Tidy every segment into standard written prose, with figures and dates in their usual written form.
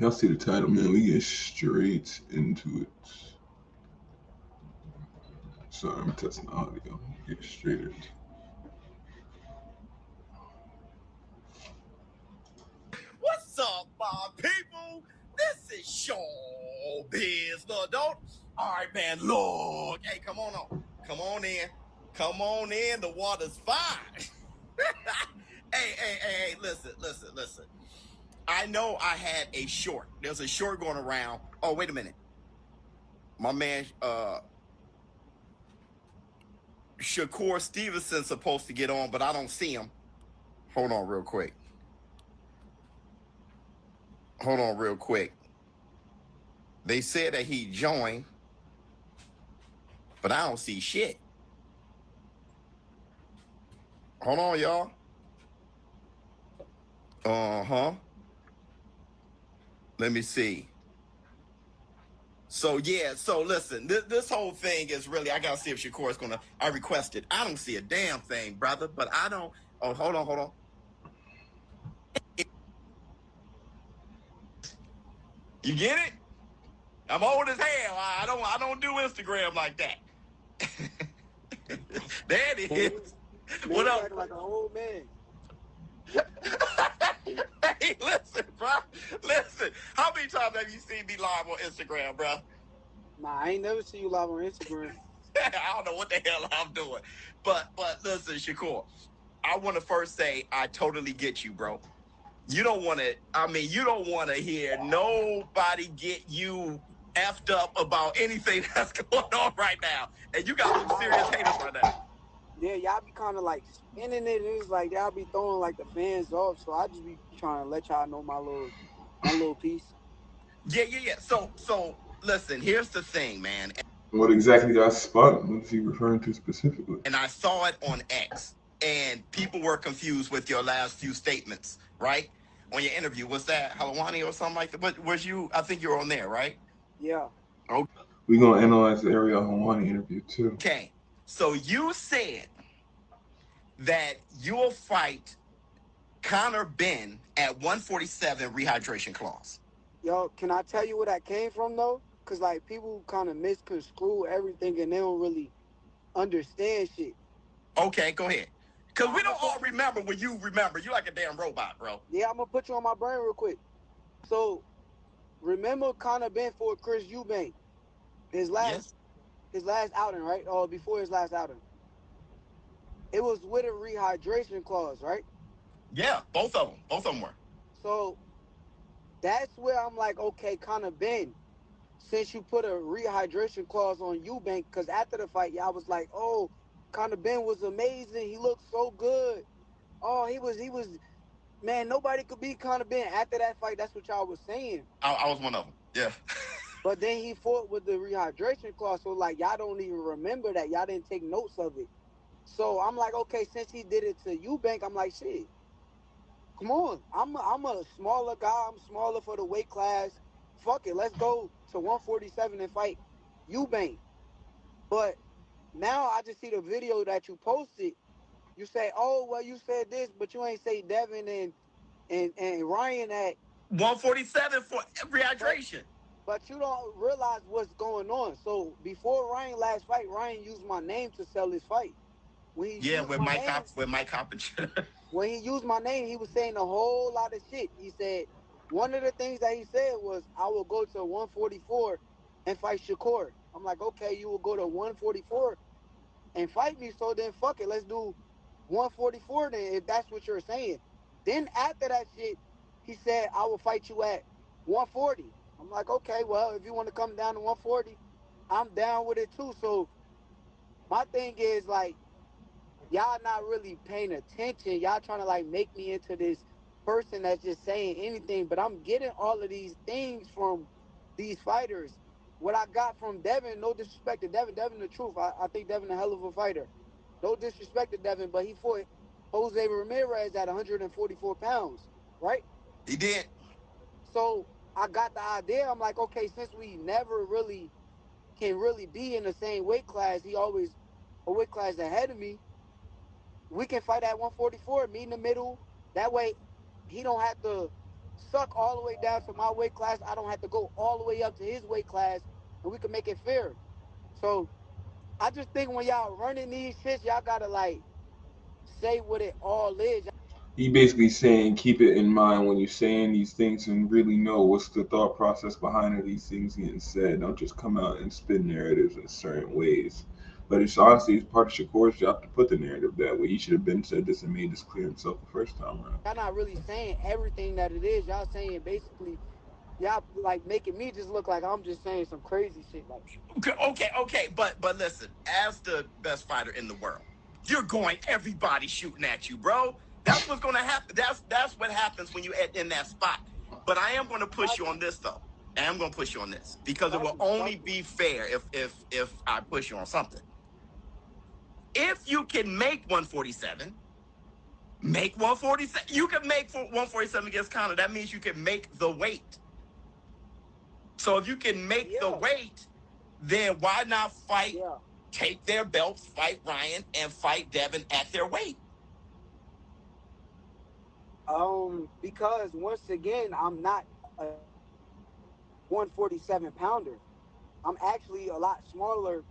Y'all see the title, man. We get straight into it. Sorry, I'm testing the audio. Get straight into it. What's up, my people? This is showbiz. Look, don't. All right, man. Look. Hey, come on. Come on in. Come on in. The water's fine. Hey. Listen. I know I had a short. There's a short going around. Oh, wait a minute. My man, Shakur Stevenson supposed to get on, but I don't see him. Hold on real quick. They said that he joined, but I don't see shit. Hold on, y'all. Let me see. So listen, this whole thing is really, I gotta see if Shakur is gonna. I requested. I don't see a damn thing, brother. But I don't. Oh, hold on. You get it? I'm old as hell. I don't do Instagram like that. There it is. Man, what up? Like an old man. Hey, listen, bro. Listen. How many times have you seen me live on Instagram, bro? Nah, I ain't never seen you live on Instagram. I don't know what the hell I'm doing. But listen, Shakur, I want to first say I totally get you, bro. You don't want to hear nobody get you effed up about anything that's going on right now. And you got some serious haters right now. Yeah, y'all be kind of like spinning it. It's like y'all be throwing like the fans off. So I just be trying to let y'all know my little piece. Yeah. So listen, here's the thing, man. What exactly got spun? What is he referring to specifically? And I saw it on X, and people were confused with your last few statements, right? On your interview, was that Halawani or something like that? But was you? I think you were on there, right? Yeah. Okay. We're gonna analyze the Ariel Hawani interview too. Okay. So you said that you'll fight Conor Ben at 147 rehydration clause. Yo, can I tell you where that came from though? Cause like people kind of misconstrue everything and they don't really understand shit. Okay, go ahead. Cause we don't all remember when you remember. You like a damn robot, bro. Yeah, I'm gonna put you on my brain real quick. So remember Conor Ben for Chris Eubank, his last outing, right? Or before his last outing. It was with a rehydration clause, right? Yeah, both of them were. So that's where I'm like, okay, Conor Ben, since you put a rehydration clause on Eubank, because after the fight, y'all was like, oh, Conor Ben was amazing. He looked so good. Oh, he was, man, nobody could beat Conor Ben. After that fight, that's what y'all was saying. I was one of them. Yeah. But then he fought with the rehydration clause. So, like, y'all don't even remember that. Y'all didn't take notes of it. So I'm like, okay, since he did it to Eubank, I'm like, shit, come on. I'm a smaller guy. I'm smaller for the weight class. Fuck it. Let's go to 147 and fight Eubank. But now I just see the video that you posted. You say, oh, well, you said this, but you ain't say Devin and Ryan at 147 for rehydration. But you don't realize what's going on. So before Ryan last fight, Ryan used my name to sell his fight. When he used with my Mike name, with Mike Coppinger. when he used my name, he was saying a whole lot of shit. He said one of the things that he said was, "I will go to 144 and fight Shakur." I'm like, okay, you will go to 144 and fight me. So then, fuck it, let's do 144 then, if that's what you're saying. Then after that shit, he said, "I will fight you at 140." I'm like, okay, well, if you want to come down to 140, I'm down with it too. So my thing is like, y'all not really paying attention. Y'all trying to like make me into this person that's just saying anything, but I'm getting all of these things from these fighters. What I got from Devin, no disrespect to Devin. Devin, the truth. I think Devin a hell of a fighter. No disrespect to Devin, but he fought Jose Ramirez at 144 pounds, right? He did. So I got the idea. I'm like, okay, since we never really can really be in the same weight class, he always a weight class ahead of me. We can fight at 144, meet in the middle. That way, he don't have to suck all the way down to my weight class. I don't have to go all the way up to his weight class, and we can make it fair. So I just think when y'all running these shits, y'all gotta like say what it all is. He basically saying keep it in mind when you're saying these things and really know what's the thought process behind these things getting said. Don't just come out and spin narratives in certain ways. But it's honestly it's part of Shakur's job to put the narrative that way. He should have been said this and made this clear himself the first time around. Y'all not really saying everything that it is. Y'all saying basically, y'all like making me just look like I'm just saying some crazy shit. Like, Okay. But listen, as the best fighter in the world, you're going everybody shooting at you, bro. That's what's gonna happen. That's what happens when you in that spot. But I am gonna push you on this though. I am gonna push you on this because it will only be fair if I push you on something. If you can make 147, make 147. You can make 147 against Conor. That means you can make the weight. So if you can make the weight, then why not fight? yeah. Take their belts, fight Ryan, and fight Devin at their weight. Because once again, I'm not a 147 pounder. I'm actually a lot smaller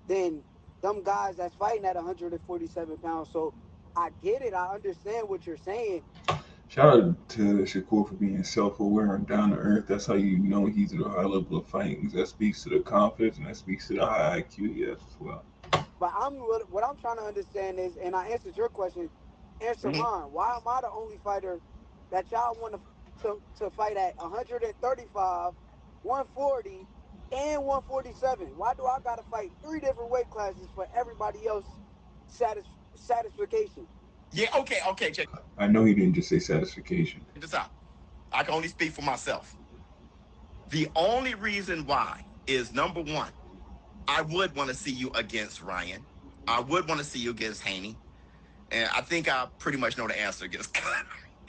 than them guys that's fighting at 147 pounds. So I get it. I understand what you're saying. Shout out to Shakur for being self-aware and down to earth. That's how you know he's at a high level of fighting. That speaks to the confidence and that speaks to the high IQ he has as well. But what I'm trying to understand is, and I answered your question, answer Mhm. mine. Why am I the only fighter that y'all want to fight at 135, 140, and 147? Why do I gotta fight three different weight classes for everybody else satisfaction? Yeah, okay, check I know he didn't just say satisfaction. this out. I can only speak for myself. The only reason why is number one, I would want to see you against Ryan. I would want to see you against Haney. And I think I pretty much know the answer against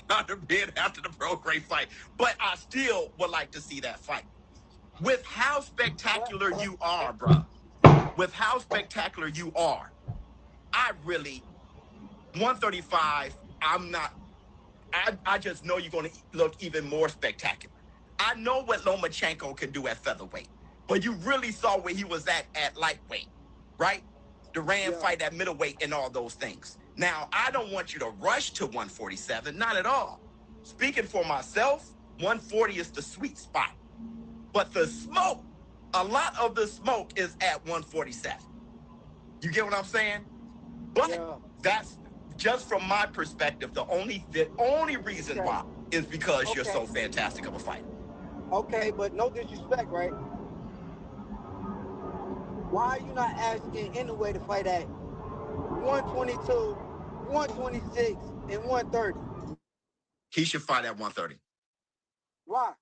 Conor being after the pro grade fight. But I still would like to see that fight. With how spectacular you are, bruh. With how spectacular you are, I really 135. I'm not. I just know you're going to look even more spectacular. I know what Lomachenko can do at featherweight, but you really saw where he was at lightweight, right? Duran Yeah, fight at middleweight and all those things. Now, I don't want you to rush to 147, not at all. Speaking for myself, 140 is the sweet spot. But the smoke, a lot of the smoke is at 147. You get what I'm saying? But yeah. that's just from my perspective. The only reason Okay, why is because you're okay, so fantastic of a fighter. okay. But no disrespect, right? Why are you not asking anyway to fight at 122, 126, and 130? He should fight at 130. Why?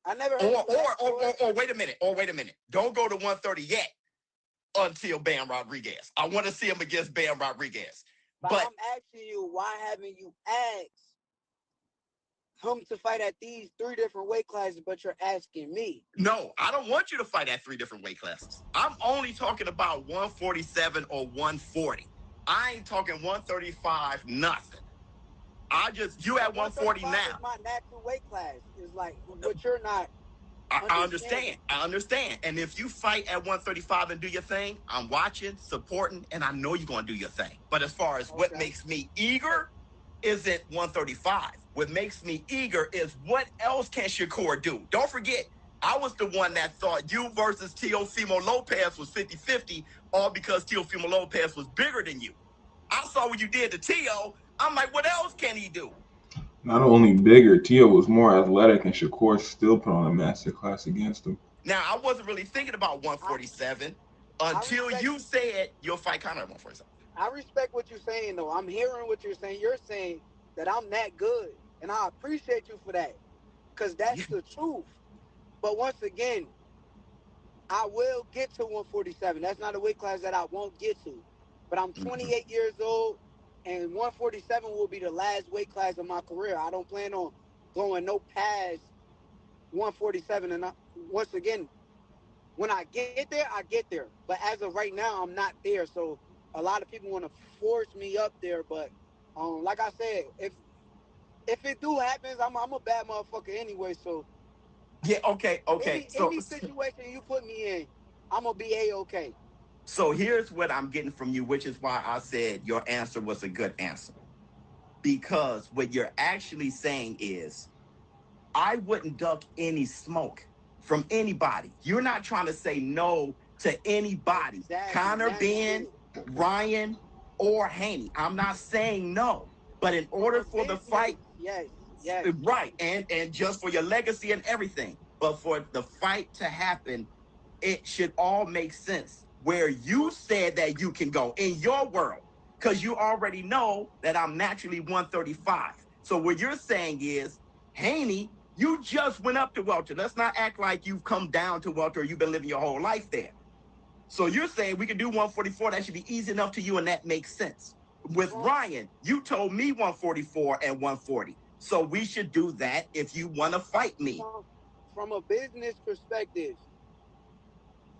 I never Or heard you or ask or, for it. or, or wait a minute. Or wait a minute. Don't go to 130 yet until Bam Rodriguez. I want to see him against Bam Rodriguez. But But I'm asking you, why haven't you asked him to fight at these three different weight classes, but you're asking me? no, I don't want you to fight at three different weight classes. I'm only talking about 147 or 140. I ain't talking 135, nothing. You But at 140 135 is now. my natural weight class. Is like what you're not I understand. understanding. I understand. And if you fight at 135 and do your thing, I'm watching, supporting, and I know you're going to do your thing. But as far as what Okay. makes me eager isn't 135. What makes me eager is what else can Shakur do? Don't forget, I was the one that thought you versus Teofimo Lopez was 50-50, all because Teofimo Lopez was bigger than you. I saw what you did to Teo. I'm like, what else can he do? Not only bigger, Tio was more athletic, and Shakur still put on a master class against him. Now, I wasn't really thinking about I 147 I until respect you said you'll fight Conor at 147. I respect what you're saying though. I'm hearing what you're saying. You're saying that I'm that good, and I appreciate you for that, cause that's Yeah. the truth. But once again, I will get to 147. That's not a weight class that I won't get to. But I'm Mhm. 28 years old, and 147 will be the last weight class of my career. I don't plan on going no past 147. And once again, when I get there, I get there. But as of right now, I'm not there. So a lot of people want to force me up there. But like I said, if if it do happens, I'm a bad motherfucker anyway. So Yeah, okay. any situation you put me in, I'm gonna be A-okay. So here's what I'm getting from you, which is why I said your answer was a good answer. Because what you're actually saying is, I wouldn't duck any smoke from anybody. You're not trying to say no to anybody. Exactly. Connor That's Ben, it. Ryan, or Haney. I'm not saying no. But in From order a for the business, fight, yes, yes. right, and just for your legacy and everything, but for the fight to happen, it should all make sense where you said that you can go in your world, because you already know that I'm naturally 135. So what you're saying is, Haney, you just went up to welter. Let's not act like you've come down to welter or you've been living your whole life there. So you're saying we can do 144. That should be easy enough to you, and that makes sense. With From, Ryan, you told me 144 and 140. So we should do that if you want to fight me. from a business perspective,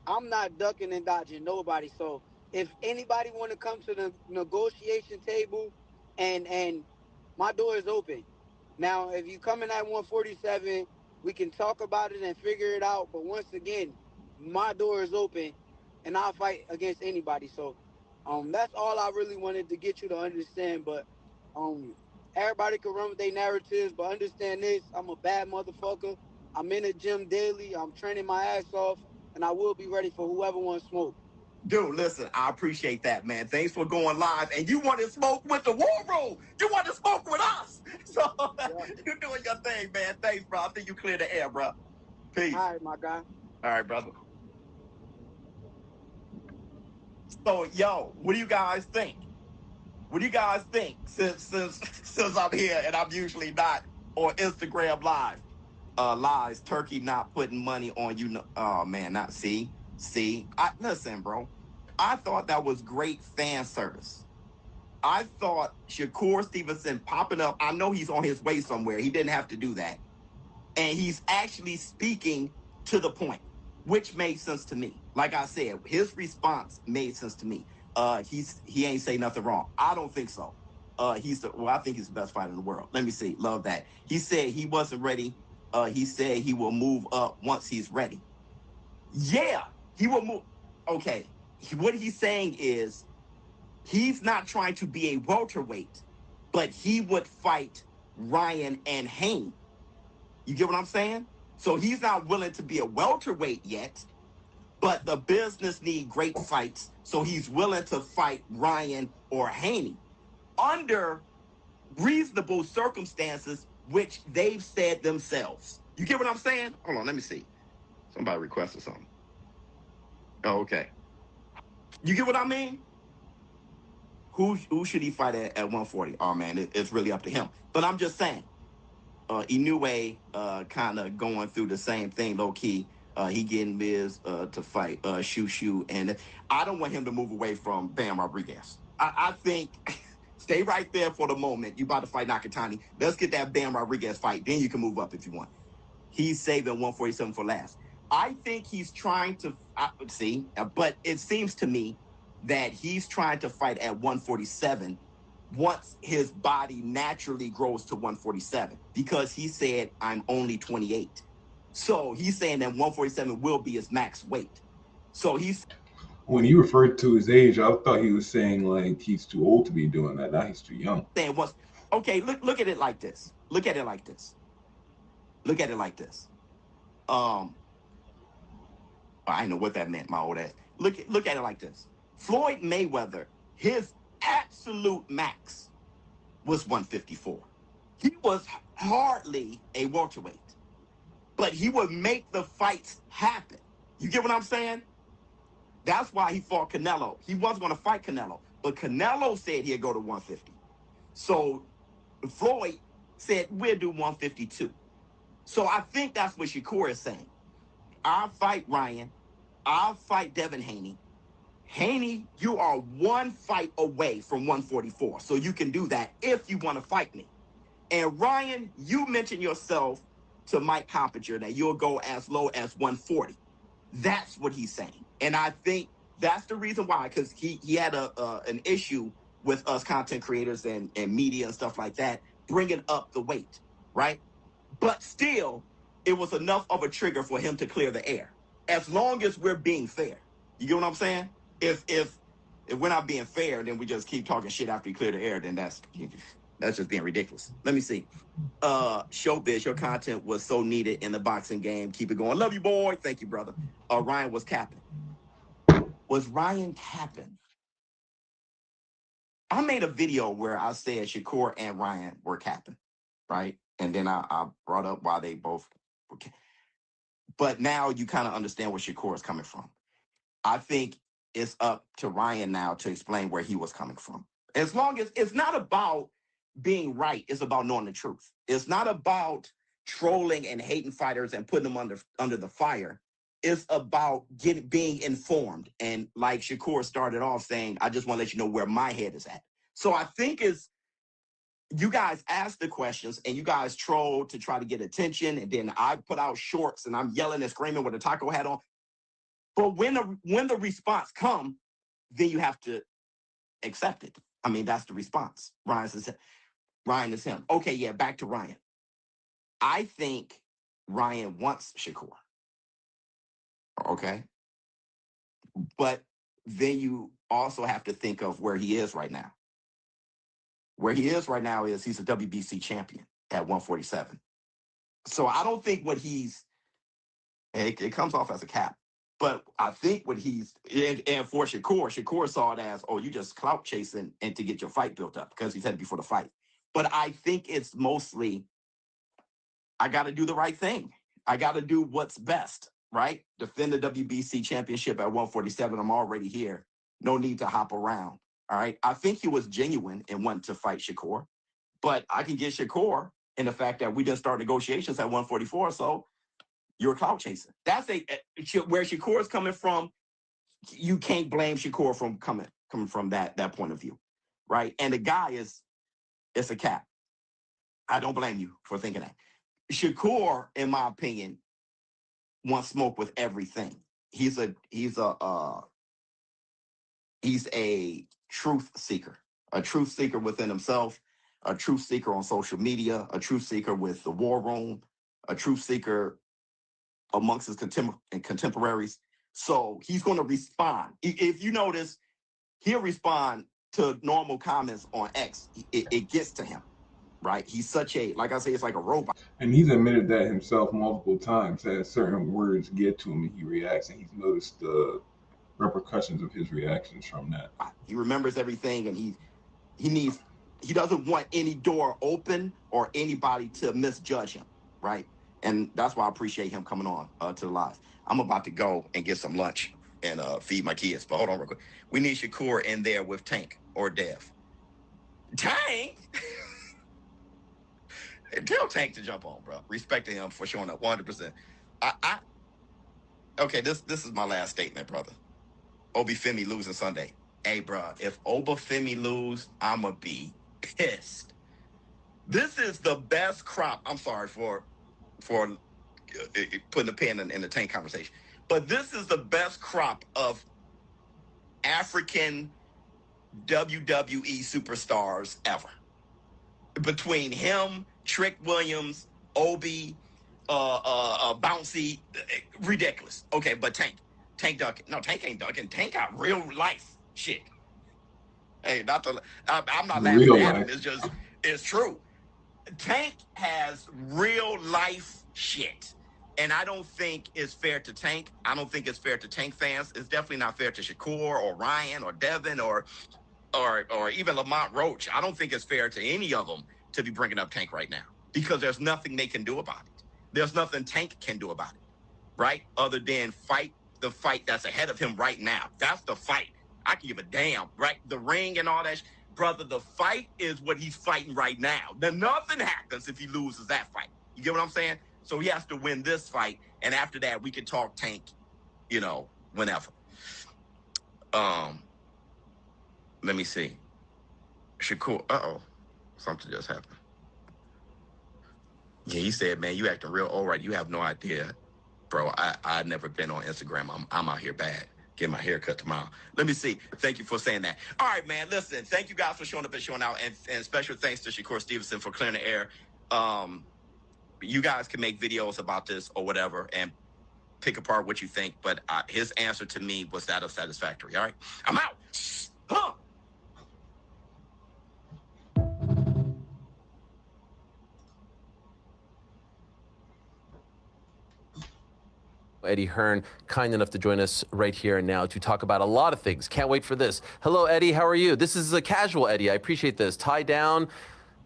I'm not ducking and dodging nobody. So if anybody want to come to the negotiation table, and my door is open. Now, if you come in at 147, we can talk about it and figure it out. But once again, my door is open, and I'll fight against anybody. So, that's all I really wanted to get you to understand. But, um, everybody can run with their narratives, but understand this: I'm a bad motherfucker. I'm in the gym daily. I'm training my ass off, and I will be ready for whoever wants smoke. Dude, listen, I appreciate that, man. Thanks for going live. And you want to smoke with the war room. You want to smoke with us. So Yeah. you're doing your thing, man. Thanks, bro. I think you cleared the air, bro. Peace. All right, my guy. All right, brother. So, yo, what do you guys think? What do you guys think? Since I'm here and I'm usually not on Instagram live. Lies, Turkey not putting money on you. Oh man, not see. I listen, bro. I thought that was great fan service. I thought Shakur Stevenson popping up. I know he's on his way somewhere. He didn't have to do that. And he's actually speaking to the point, which made sense to me. Like I said, his response made sense to me. He ain't say nothing wrong. I don't think so. I think he's the best fighter in the world. Let me see. Love that. He said he wasn't ready. He said he will move up once he's ready. Yeah, he will move. Okay. What he's saying is he's not trying to be a welterweight, but he would fight Ryan and Haney. You get what I'm saying? So he's not willing to be a welterweight yet, but the business need great fights, so he's willing to fight Ryan or Haney under reasonable circumstances, which they've said themselves. You get what I'm saying? Hold on, let me see. Somebody requested something. Oh, okay. You get what I mean? Who should he fight at 140? Oh man, it's really up to him. But I'm just saying, Inoue kind of going through the same thing, low key. He getting Miz to fight Shushu, and I don't want him to move away from Bam Rodriguez. I think stay right there for the moment. You about to fight Nakatani. Let's get that Bam Rodriguez fight. Then you can move up if you want. He's saving 147 for last. I think he's trying to see, but it seems to me that he's trying to fight at 147 once his body naturally grows to 147, because he said, I'm only 28. So he's saying that 147 will be his max weight. So he's When you referred to his age, I thought he was saying like he's too old to be doing that. Now he's too young. saying once, okay, look at it like this. Look at it like this. Look at it like this. I know what that meant, my old ass. Look at it like this. Floyd Mayweather, his absolute max was 154. He was hardly a welterweight, but he would make the fights happen. You get what I'm saying? That's why he fought Canelo. He was going to fight Canelo, but Canelo said he'd go to 150. So Floyd said, we'll do 152. So I think that's what Shakur is saying. I'll fight Ryan. I'll fight Devin Haney. Haney, you are one fight away from 144. So you can do that if you want to fight me. And Ryan, you mentioned yourself to Mike Coppinger that you'll go as low as 140. That's what he's saying. And I think that's the reason why, because he had an issue with us content creators and media and stuff like that bringing up the weight, right? But still, it was enough of a trigger for him to clear the air. As long as we're being fair, you get what I'm saying? If we're not being fair, then we just keep talking shit after you clear the air. Then that's just being ridiculous. Let me see. Showbiz, your content was so needed in the boxing game. Keep it going. Love you, boy. Thank you, brother. Ryan was capping. Was Ryan capping? I made a video where I said Shakur and Ryan were capping, right? And then I brought up why they both were capping. But now you kind of understand where Shakur is coming from. I think it's up to Ryan now to explain where he was coming from. As long as it's not about being right, it's about knowing the truth. It's not about trolling and hating fighters and putting them under the fire. It's about being informed. And like Shakur started off saying, I just want to let you know where my head is at. So I think you guys ask the questions and you guys troll to try to get attention. And then I put out shorts and I'm yelling and screaming with a taco hat on. But when the response comes, then you have to accept it. I mean, that's the response. Ryan is him. Okay, yeah, back to Ryan. I think Ryan wants Shakur. Okay. But then you also have to think of where he is right now. Where he is right now is he's a WBC champion at 147. So I don't think it comes off as a cap. But I think what and for Shakur saw it as, oh, you just clout chasing and to get your fight built up because he said it before the fight. But I think it's mostly, I got to do the right thing. I got to do what's best, right? Defend the WBC championship at 147. I'm already here. No need to hop around. All right. I think he was genuine and wanted to fight Shakur. But I can get Shakur in the fact that we didn't start negotiations at 144. So you're a clout chaser. That's where Shakur is coming from. You can't blame Shakur from coming from that point of view, right? And the guy it's a cap. I don't blame you for thinking that. Shakur, in my opinion, wants smoke with everything. He's a truth seeker within himself, a truth seeker on social media, a truth seeker with the war room, a truth seeker amongst his contemporaries. So he's going to respond. If you notice, he'll respond to normal comments on X. It gets to him, right? He's like I say, it's like a robot. And he's admitted that himself multiple times, that certain words get to him and he reacts, and he's noticed the repercussions of his reactions from that. He remembers everything, and he doesn't want any door open or anybody to misjudge him, right? And that's why I appreciate him coming on to the live. I'm about to go and get some lunch and feed my kids. But hold on real quick. We need Shakur in there with Tank or Dev. Tank? Tell Tank to jump on, bro. Respecting him for showing up 100%. Okay, this is my last statement, brother. Obafemi losing Sunday. Hey, bro, if Obafemi lose, I'ma be pissed. This is the best crop. I'm sorry for putting a pin in the Tank conversation, but this is the best crop of African WWE superstars ever. Between him, Trick Williams, Obi, Bouncy, ridiculous. Okay, but Tank Duncan. No, Tank ain't Duncan. Tank got real life shit. Hey, I'm not laughing at him. It's true. Tank has real life shit. And I don't think it's fair to Tank. I don't think it's fair to Tank fans. It's definitely not fair to Shakur or Ryan or Devin or even Lamont Roach. I don't think it's fair to any of them to be bringing up Tank right now because there's nothing they can do about it. There's nothing Tank can do about it, right? Other than fight the fight that's ahead of him right now. That's the fight. I can give a damn, right? The ring and all that. Brother, the fight is what he's fighting right now. Then nothing happens if he loses that fight. You get what I'm saying? So he has to win this fight. And after that, we can talk Tank, whenever. Let me see. Shakur, something just happened. Yeah, he said, man, you acting real old, right? You have no idea, bro. I've never been on Instagram. I'm out here bad. get my hair cut tomorrow. Let me see. Thank you for saying that. All right, man. Listen, thank you guys for showing up and showing out, and special thanks to Shakur Stevenson for clearing the air. You guys can make videos about this or whatever and pick apart what you think, but his answer to me was that of satisfactory. All right, I'm out. Huh. Eddie Hearn, kind enough to join us right here and now to talk about a lot of things. Can't wait for this. Hello, Eddie. How are you? This is a casual Eddie. I appreciate this. Tie down.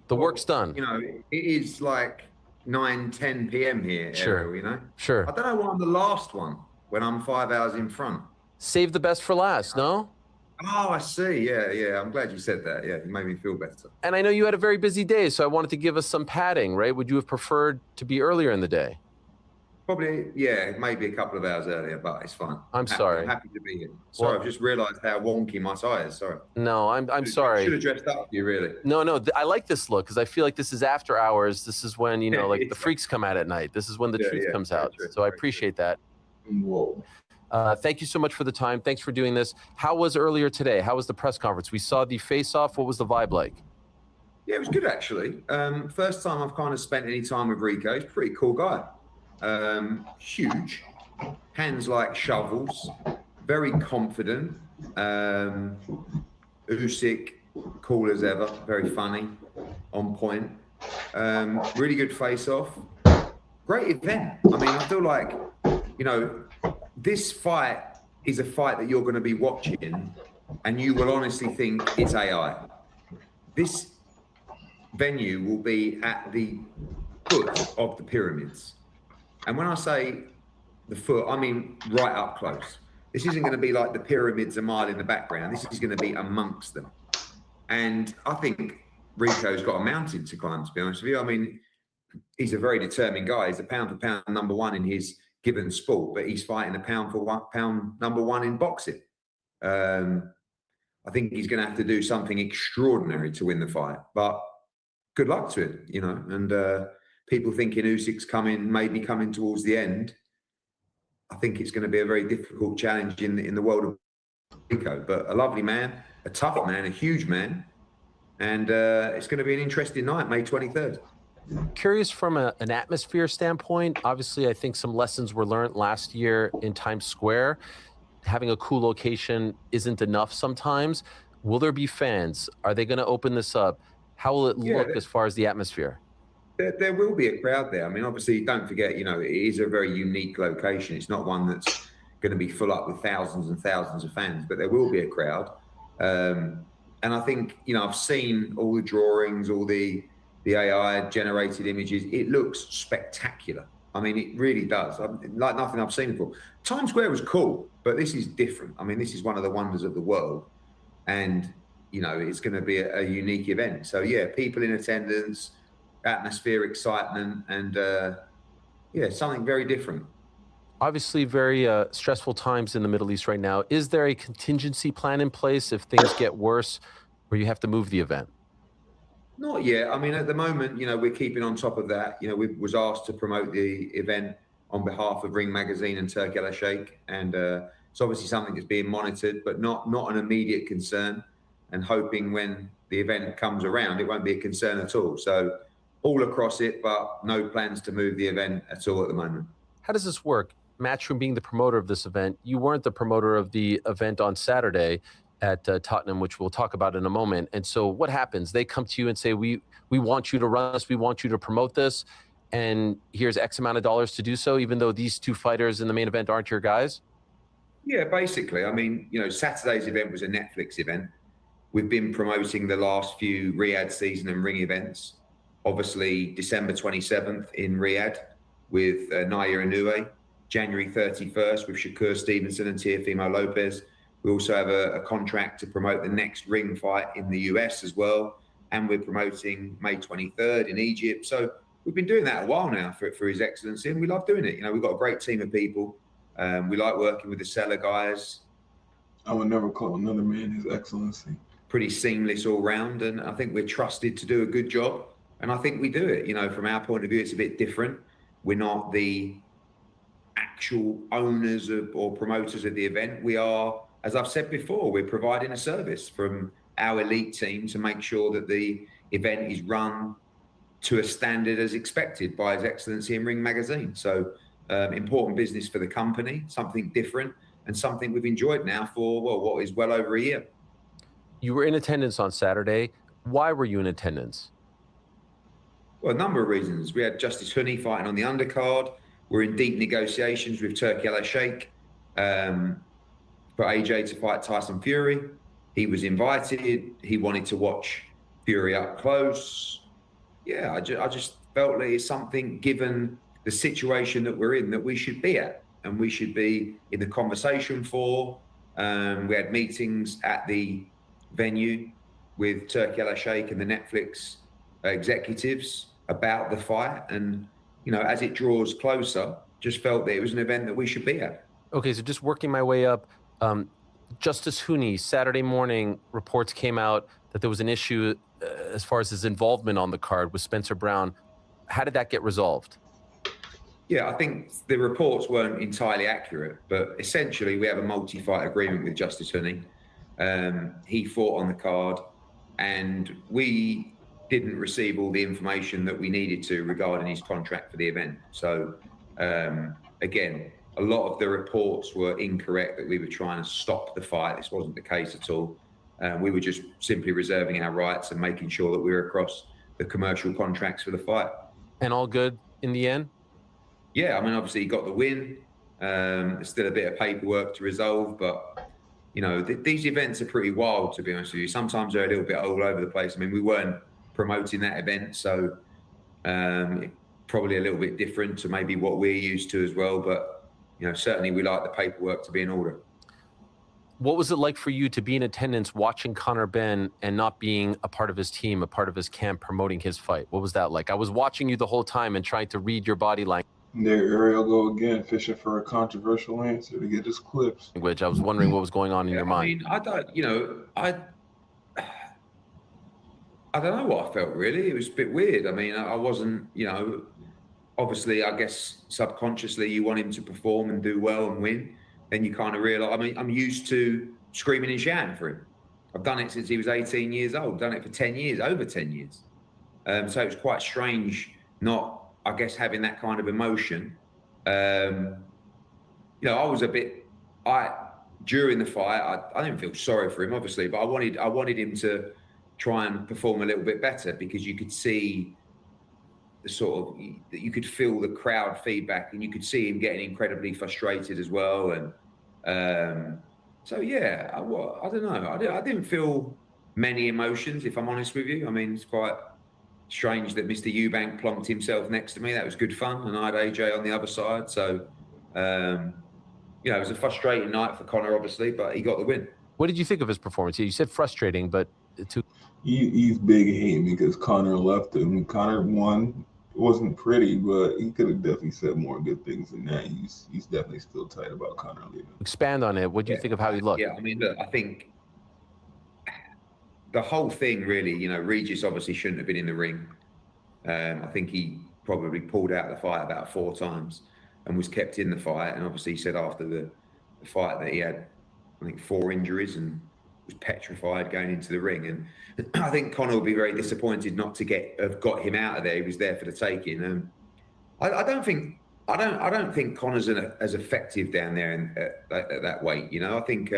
The work's done. You know, it is like 9-10 p.m. here, Sure. Ariel, you know? Sure. I don't know why I'm the last one when I'm 5 hours in front. Save the best for last, no? Oh, I see. Yeah. I'm glad you said that. Yeah, it made me feel better. And I know you had a very busy day, so I wanted to give us some padding, right? Would you have preferred to be earlier in the day? Probably, yeah, maybe a couple of hours earlier, but it's fine. I'm sorry. I'm happy to be here. Sorry, I've just realised how wonky my tie is. Sorry. No, I'm sorry. Should have dressed up for you, really. No, I like this look because I feel like this is after hours. This is when, you know, like the freaks come out at night. This is when the truth comes out. True, so I appreciate that. Whoa. Thank you so much for the time. Thanks for doing this. How was earlier today? How was the press conference? We saw the face-off. What was the vibe like? Yeah, it was good, actually. First time I've kind of spent any time with Rico. He's a pretty cool guy. Huge, hands like shovels, very confident. Usyk, cool as ever, very funny, on point. Really good face-off. Great event. I mean, I feel like, you know, this fight is a fight that you're going to be watching and you will honestly think it's AI. This venue will be at the foot of the pyramids. And when I say the foot, I mean right up close. This isn't going to be like the pyramids a mile in the background. This is going to be amongst them. And I think Rico's got a mountain to climb, to be honest with you. I mean, he's a very determined guy. He's a pound-for-pound number one in his given sport, but he's fighting a pound-for-pound number one in boxing. I think he's going to have to do something extraordinary to win the fight. But good luck to him, you know, and people thinking Usyk's maybe coming towards the end. I think it's going to be a very difficult challenge in the world of Rico, but a lovely man, a tough man, a huge man, and it's going to be an interesting night, May 23rd. Curious from an atmosphere standpoint, obviously I think some lessons were learned last year in Times Square. Having a cool location isn't enough sometimes. Will there be fans? Are they going to open this up? How will it look as far as the atmosphere? There will be a crowd there. I mean, obviously, don't forget, you know, it is a very unique location. It's not one that's going to be full up with thousands and thousands of fans, but there will be a crowd. And I think, you know, I've seen all the drawings, all the AI generated images. It looks spectacular. I mean, it really does. Like nothing I've seen before. Times Square was cool, but this is different. I mean, this is one of the wonders of the world. And, you know, it's going to be a unique event. So, yeah, people in attendance, atmosphere, excitement, and something very different. Obviously very stressful times in the Middle East right now. Is there a contingency plan in place if things get worse or you have to move the event? Not yet. I mean, at the moment, you know, we're keeping on top of that. You know, we was asked to promote the event on behalf of Ring Magazine and Turk El Sheikh, and it's obviously something that's being monitored, but not an immediate concern, and hoping when the event comes around, it won't be a concern at all. So all across it, but no plans to move the event at all at the moment. How does this work? Matchroom being the promoter of this event, you weren't the promoter of the event on Saturday at Tottenham, which we'll talk about in a moment. And so what happens? They come to you and say, we want you to run this, we want you to promote this, and here's X amount of dollars to do so, even though these two fighters in the main event aren't your guys? Yeah, basically. I mean, you know, Saturday's event was a Netflix event. We've been promoting the last few Riyadh season and ring events. Obviously, December 27th in Riyadh with Naya Inoue, January 31st with Shakur Stevenson and Teofimo Lopez. We also have a contract to promote the next ring fight in the US as well. And we're promoting May 23rd in Egypt. So we've been doing that a while now for His Excellency, and we love doing it. You know, we've got a great team of people. We like working with the seller guys. I would never call another man His Excellency. Pretty seamless all round, and I think we're trusted to do a good job. And I think we do it. You know, from our point of view, it's a bit different. We're not the actual owners or promoters of the event. We are, as I've said before, we're providing a service from our elite team to make sure that the event is run to a standard as expected by His Excellency in Ring Magazine. So important business for the company, something different, and something we've enjoyed now for, well, what is well over a year. You were in attendance on Saturday. Why were you in attendance? Well, a number of reasons. We had Justice Honey fighting on the undercard. We're in deep negotiations with Turki Al-Sheikh for AJ to fight Tyson Fury. He was invited. He wanted to watch Fury up close. Yeah, I just felt that it's something, given the situation that we're in, that we should be at, and we should be in the conversation for. We had meetings at the venue with Turki Al-Sheikh and the Netflix executives about the fight, and as it draws closer, just felt that it was an event that we should be at. Okay, so just working my way up, Justice Hooney, Saturday morning, reports came out that there was an issue as far as his involvement on the card with Spencer Brown. How did that get resolved? Yeah, I think the reports weren't entirely accurate, but essentially we have a multi-fight agreement with Justice Hooney. He fought on the card, and we didn't receive all the information that we needed to regarding his contract for the event. So again, a lot of the reports were incorrect, that we were trying to stop the fight. This wasn't the case at all. We were just simply reserving our rights and making sure that we were across the commercial contracts for the fight. And all good in the end? Yeah, I mean, obviously he got the win. There's still a bit of paperwork to resolve, but these events are pretty wild, to be honest with you. Sometimes they're a little bit all over the place. I mean, we weren't promoting that event, so probably a little bit different to maybe what we're used to as well. But certainly we like the paperwork to be in order. What was it like for you to be in attendance watching Conor Benn and not being a part of his team, a part of his camp, promoting his fight? What was that like? I was watching you the whole time and trying to read your body language. There Ariel go again, fishing for a controversial answer to get his clips. I was wondering what was going on in your mind. I mean, I don't know what I felt, really. It was a bit weird. I mean, I wasn't, obviously, I guess subconsciously you want him to perform and do well and win. Then you kind of realize, I mean, I'm used to screaming and shouting for him. I've done it since he was 18 years old, done it for 10 years, over 10 years. So it was quite strange not, I guess, having that kind of emotion. I was during the fight, I didn't feel sorry for him, obviously, but I wanted him to try and perform a little bit better, because you could see you could feel the crowd feedback, and you could see him getting incredibly frustrated as well. And so, yeah, I don't know. I didn't feel many emotions, if I'm honest with you. I mean, it's quite strange that Mr. Eubank plonked himself next to me. That was good fun. And I had AJ on the other side. So, it was a frustrating night for Conor, obviously, but he got the win. What did you think of his performance? You said frustrating, but he's big hating because Conor left him. Conor won. It wasn't pretty, but he could have definitely said more good things than that. He's definitely still tight about Conor leaving. Expand on it. What do you think of how he looked? Yeah, I mean, look, I think the whole thing really, Regis obviously shouldn't have been in the ring. I think he probably pulled out the fight about 4 times and was kept in the fight. And obviously he said after the fight that he had, I think, 4 injuries and was petrified going into the ring. And I think Conor will be very disappointed not to have got him out of there. He was there for the taking. I don't think Conor's as effective down there at that weight. I think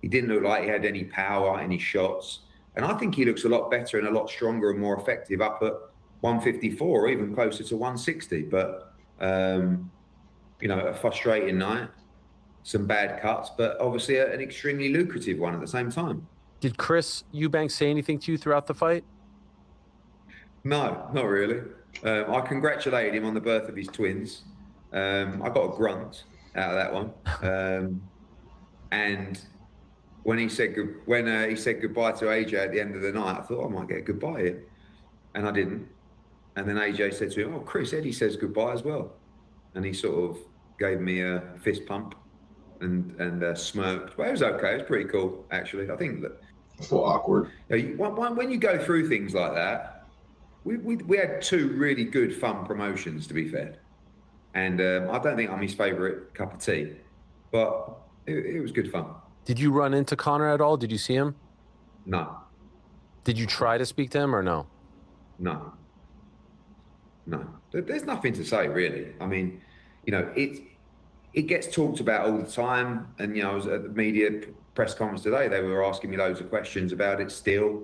he didn't look like he had any power, any shots. And I think he looks a lot better and a lot stronger and more effective up at 154 or even closer to 160. But, a frustrating night, some bad cuts, but obviously an extremely lucrative one at the same time. Did Chris Eubank say anything to you throughout the fight? No, not really. I congratulated him on the birth of his twins. I got a grunt out of that one. And when he said goodbye to AJ at the end of the night, I thought I might get a goodbye here, and I didn't. And then AJ said to him, "Oh, Chris, Eddie says goodbye as well," and he sort of gave me a fist pump and smirked. But it was okay. It was pretty cool, actually. I think that it's so awkward. When you go through things like that, we had 2 really good, fun promotions, to be fair. And I don't think I'm his favourite cup of tea, but it was good fun. Did you run into Conor at all? Did you see him? No. Did you try to speak to him or no? No. There's nothing to say, really. I mean, you know, it gets talked about all the time. And, you know, I was at the media press conference today, they were asking me loads of questions about it still.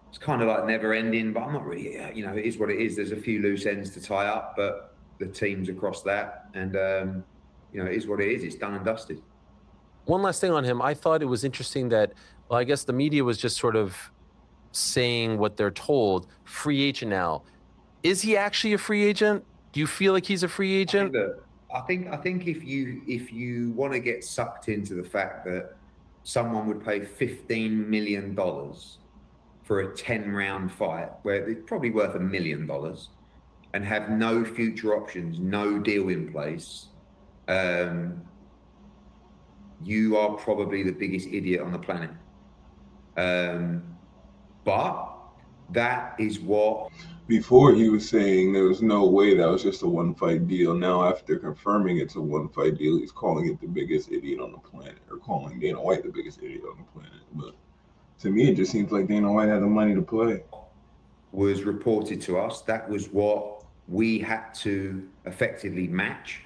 It's kind of like never ending, but I'm not really, you know, it is what it is. There's a few loose ends to tie up, but the team's across that. And, you know, it is what it is. It's done and dusted. One last thing on him. I thought it was interesting that, well, I guess the media was just sort of saying what they're told. Free agent now. Is he actually a free agent? Do you feel like he's a free agent? I think if you want to get sucked into the fact that someone would pay $15 million for a 10-round fight, where it's probably worth $1 million, and have no future options, no deal in place, you are probably the biggest idiot on the planet. But that is what... Before he was saying there was no way that was just a one-fight deal. Now, after confirming it's a one-fight deal, he's calling it the biggest idiot on the planet, or calling Dana White the biggest idiot on the planet. But to me, it just seems like Dana White had the money to play. Was reported to us. That was what we had to effectively match.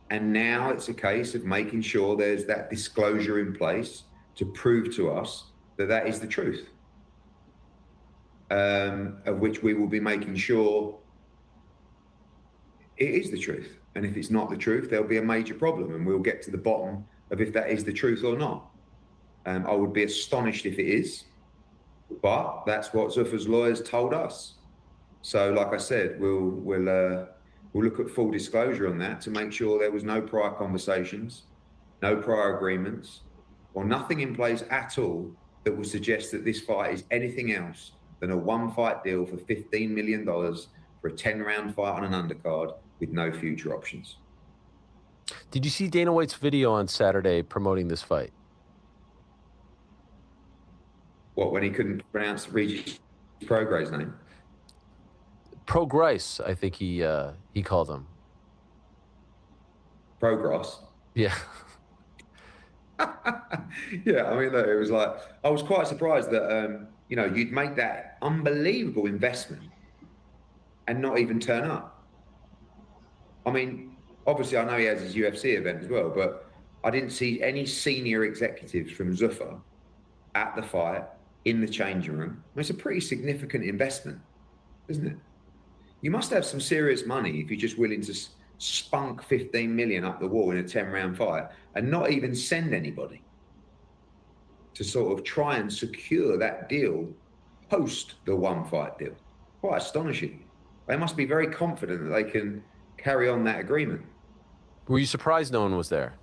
And now it's a case of making sure there's that disclosure in place to prove to us that that is the truth. Of which we will be making sure it is the truth. And if it's not the truth, there'll be a major problem, and we'll get to the bottom of if that is the truth or not. I would be astonished if it is, but that's what Zuffa's lawyers told us. So, like I said, we'll look at full disclosure on that to make sure there was no prior conversations, no prior agreements, or nothing in place at all that would suggest that this fight is anything else than a one-fight deal for $15 million for a 10-round fight on an undercard with no future options. Did you see Dana White's video on Saturday promoting this fight? What, when he couldn't pronounce Regis Prograis' name? Prograis, I think he called him. Progress? Yeah. Yeah, I mean, look, it was like, I was quite surprised that, you know, you'd make that unbelievable investment and not even turn up. I mean, obviously, I know he has his UFC event as well, but I didn't see any senior executives from Zuffa at the fight, in the changing room. I mean, it's a pretty significant investment, isn't it? You must have some serious money if you're just willing to spunk 15 million up the wall in a 10-round fight and not even send anybody to sort of try and secure that deal post the one-fight deal. Quite astonishing. They must be very confident that they can carry on that agreement. Were you surprised no one was there?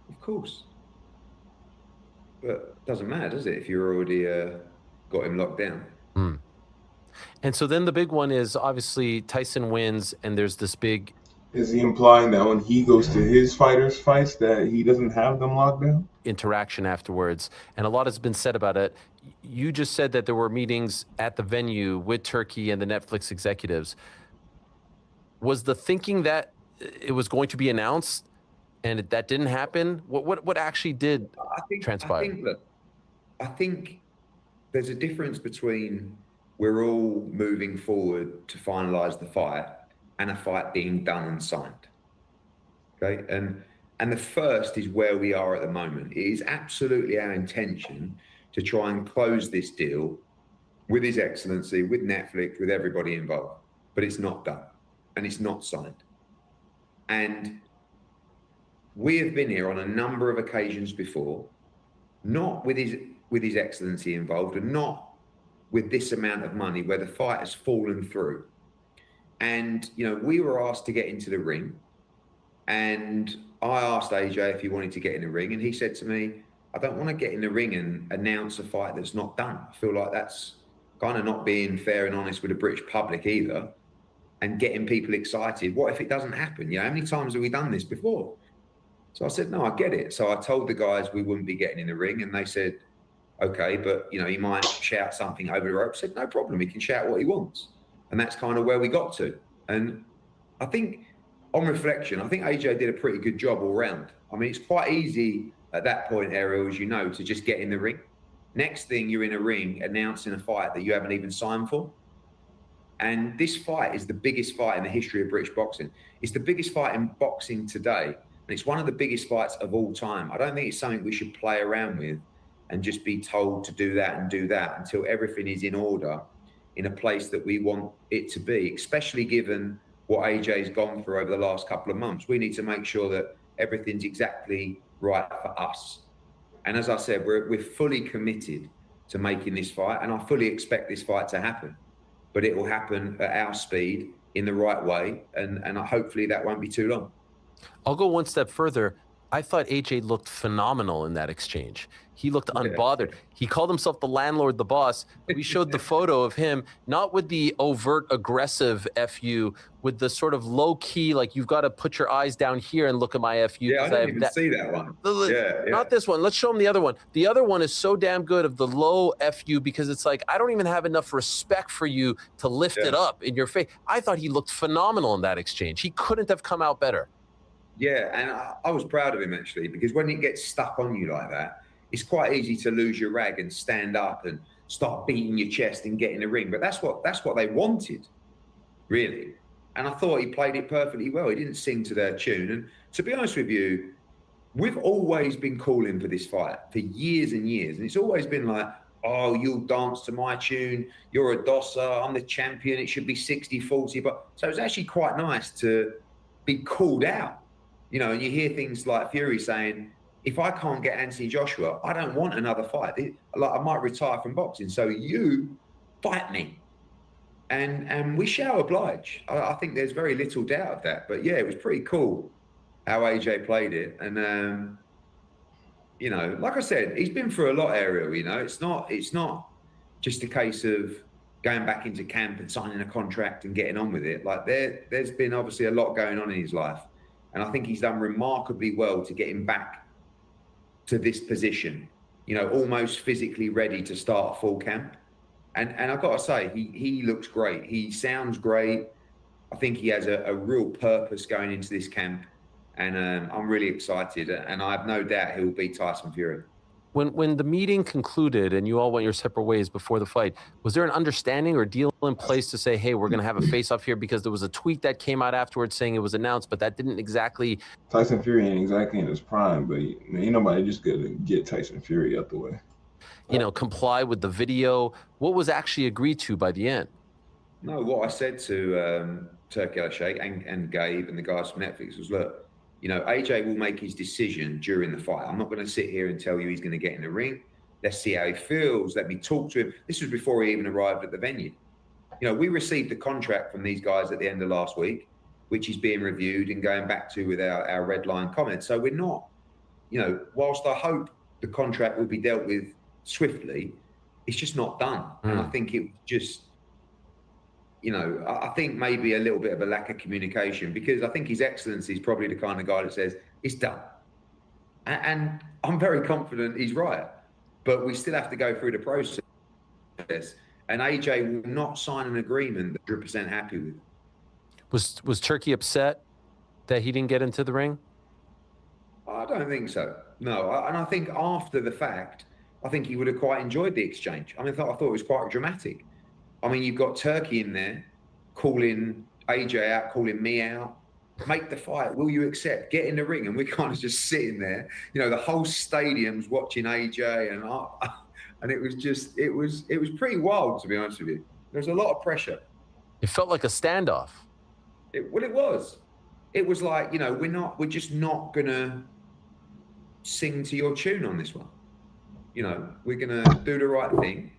Of course. But it doesn't matter, does it, if you're already got him locked down? Mm. And so then the big one is obviously Tyson wins, and there's this big... Is he implying that when he goes to his fighters' fights that he doesn't have them locked down? Interaction afterwards, and a lot has been said about it. You just said that there were meetings at the venue with Turkey and the Netflix executives. Was the thinking that it was going to be announced and that didn't happen? What actually did transpire? I think there's a difference between we're all moving forward to finalise the fight and a fight being done and signed. Okay, and the first is where we are at the moment. It is absolutely our intention to try and close this deal with His Excellency, with Netflix, with everybody involved. But it's not done and it's not signed. And we have been here on a number of occasions before, not with His Excellency involved and not with this amount of money where the fight has fallen through. And, you know, we were asked to get into the ring, and I asked AJ if he wanted to get in the ring, and he said to me, I don't want to get in the ring and announce a fight that's not done. I feel like that's kind of not being fair and honest with the British public either, and getting people excited. What if it doesn't happen? You know, how many times have we done this before? So I said, no, I get it. So I told the guys we wouldn't be getting in the ring, and they said, okay, but, you know, he might shout something over the rope. I said, no problem, he can shout what he wants. And that's kind of where we got to. And I think on reflection, I think AJ did a pretty good job all round. I mean, it's quite easy at that point, Ariel, as you know, to just get in the ring. Next thing, you're in a ring announcing a fight that you haven't even signed for. And this fight is the biggest fight in the history of British boxing. It's the biggest fight in boxing today. And it's one of the biggest fights of all time. I don't think it's something we should play around with and just be told to do that and do that until everything is in order in a place that we want it to be, especially given what AJ's gone through over the last couple of months. We need to make sure that everything's exactly right for us. And as I said, we're fully committed to making this fight, and I fully expect this fight to happen. But it will happen at our speed in the right way, and hopefully that won't be too long. I'll go one step further. I thought AJ looked phenomenal in that exchange. He looked unbothered. He called himself the landlord, the boss. We showed the photo of him, not with the overt aggressive FU, with the sort of low key, like you've got to put your eyes down here and look at my FU. Yeah, I didn't even see that one. Not this one. Let's show him the other one. The other one is so damn good of the low FU because it's like, I don't even have enough respect for you to lift it up in your face. I thought he looked phenomenal in that exchange. He couldn't have come out better. Yeah, and I was proud of him actually, because when it gets stuck on you like that, it's quite easy to lose your rag and stand up and start beating your chest and get in the ring. But that's what they wanted, really. And I thought he played it perfectly well. He didn't sing to their tune. And to be honest with you, we've always been calling for this fight for years and years. And it's always been like, oh, you'll dance to my tune. You're a dosser. I'm the champion. It should be 60-40. But so it's actually quite nice to be called out. You know, and you hear things like Fury saying, if I can't get Anthony Joshua, I don't want another fight. Like, I might retire from boxing. So you fight me. And we shall oblige. I think there's very little doubt of that. But yeah, it was pretty cool how AJ played it. And, you know, like I said, he's been through a lot, Ariel. You know, it's not just a case of going back into camp and signing a contract and getting on with it. Like there's been obviously a lot going on in his life. And I think he's done remarkably well to get him back to this position, you know, almost physically ready to start full camp. And I've got to say, he looks great. He sounds great. I think he has a real purpose going into this camp. And I'm really excited. And I have no doubt he'll beat Tyson Fury. When the meeting concluded and you all went your separate ways before the fight, was there an understanding or deal in place to say, hey, we're going to have a face-off here? Because there was a tweet that came out afterwards saying it was announced, but that didn't exactly... Tyson Fury ain't exactly in his prime, but ain't nobody just going to get Tyson Fury out the way. You know, comply with the video. What was actually agreed to by the end? No, what I said to Turkey Al-Sheikh and Gabe and the guys from Netflix was, look, you know, AJ will make his decision during the fight. I'm not going to sit here and tell you he's going to get in the ring. Let's see how he feels. Let me talk to him. This was before he even arrived at the venue. You know, we received the contract from these guys at the end of last week, which is being reviewed and going back to with our red line comments. So we're not, you know, whilst I hope the contract will be dealt with swiftly, it's just not done. And I think it just, you know, I think maybe a little bit of a lack of communication, because I think His Excellency is probably the kind of guy that says, it's done. And I'm very confident he's right. But we still have to go through the process. And AJ will not sign an agreement that 100% happy with. Was Turkey upset that he didn't get into the ring? I don't think so. No. And I think after the fact, I think he would have quite enjoyed the exchange. I mean, I thought it was quite dramatic. I mean, you've got Turkey in there calling AJ out, calling me out. Make the fight. Will you accept? Get in the ring. And we're kind of just sitting there. You know, the whole stadium's watching AJ, and it was just, it was pretty wild, to be honest with you. There was a lot of pressure. It felt like a standoff. It was. It was like, you know, we're just not gonna sing to your tune on this one. You know, we're gonna do the right thing.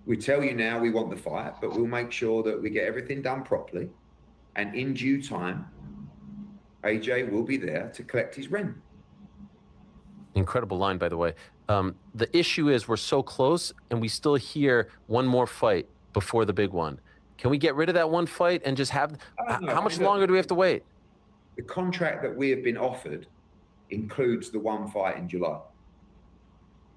We tell you now we want the fight, but we'll make sure that we get everything done properly. And in due time, AJ will be there to collect his rent. Incredible line, by the way. The issue is we're so close and we still hear one more fight before the big one. Can we get rid of that one fight and just have... How much longer do we have to wait? The contract that we have been offered includes the one fight in July.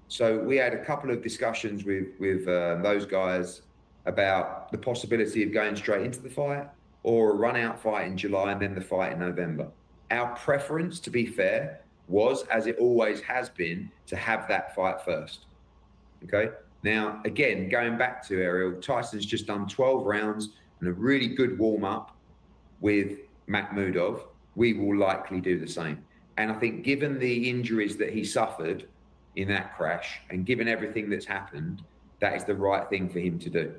So we had a couple of discussions with those guys about the possibility of going straight into the fight. or a run-out fight in July and then the fight in November. Our preference, to be fair, was, as it always has been, to have that fight first. Okay? Now, again, going back to Ariel, Tyson's just done 12 rounds and a really good warm-up with Makhmudov. We will likely do the same. And I think given the injuries that he suffered in that crash and given everything that's happened, that is the right thing for him to do.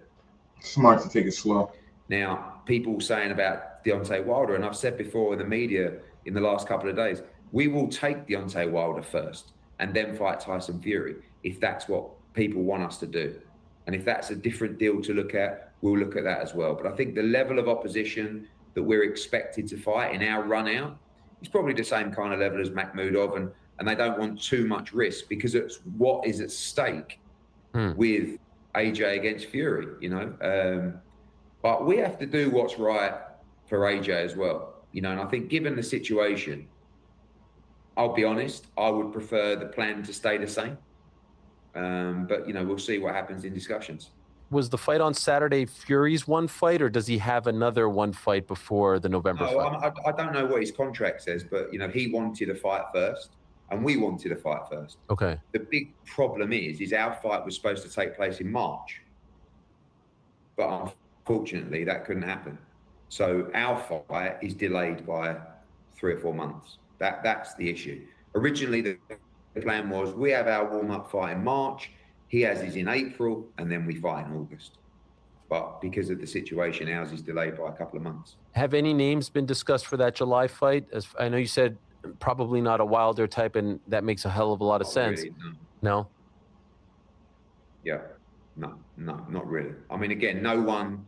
Smart to take it slow. Now, people saying about Deontay Wilder, and I've said before in the media in the last couple of days, we will take Deontay Wilder first and then fight Tyson Fury if that's what people want us to do. And if that's a different deal to look at, we'll look at that as well. But I think the level of opposition that we're expected to fight in our run out is probably the same kind of level as Makhmudov, and they don't want too much risk because it's what is at stake with AJ against Fury, you know. But we have to do what's right for AJ as well, you know. And I think given the situation, I'll be honest, I would prefer the plan to stay the same. But, you know, we'll see what happens in discussions. Was the fight on Saturday Fury's one fight, or does he have another one fight before the November fight? I don't know what his contract says, but, you know, he wanted a fight first and we wanted a fight first. Okay. The big problem is our fight was supposed to take place in March. But unfortunately, that couldn't happen. So our fight is delayed by 3 or 4 months. That's the issue. Originally, the plan was we have our warm-up fight in March, he has his in April, and then we fight in August. But because of the situation, ours is delayed by a couple of months. Have any names been discussed for that July fight? As I know you said probably not a Wilder type, and that makes a hell of a lot of sense. Really, no? Yeah, no, not really. I mean, again, no one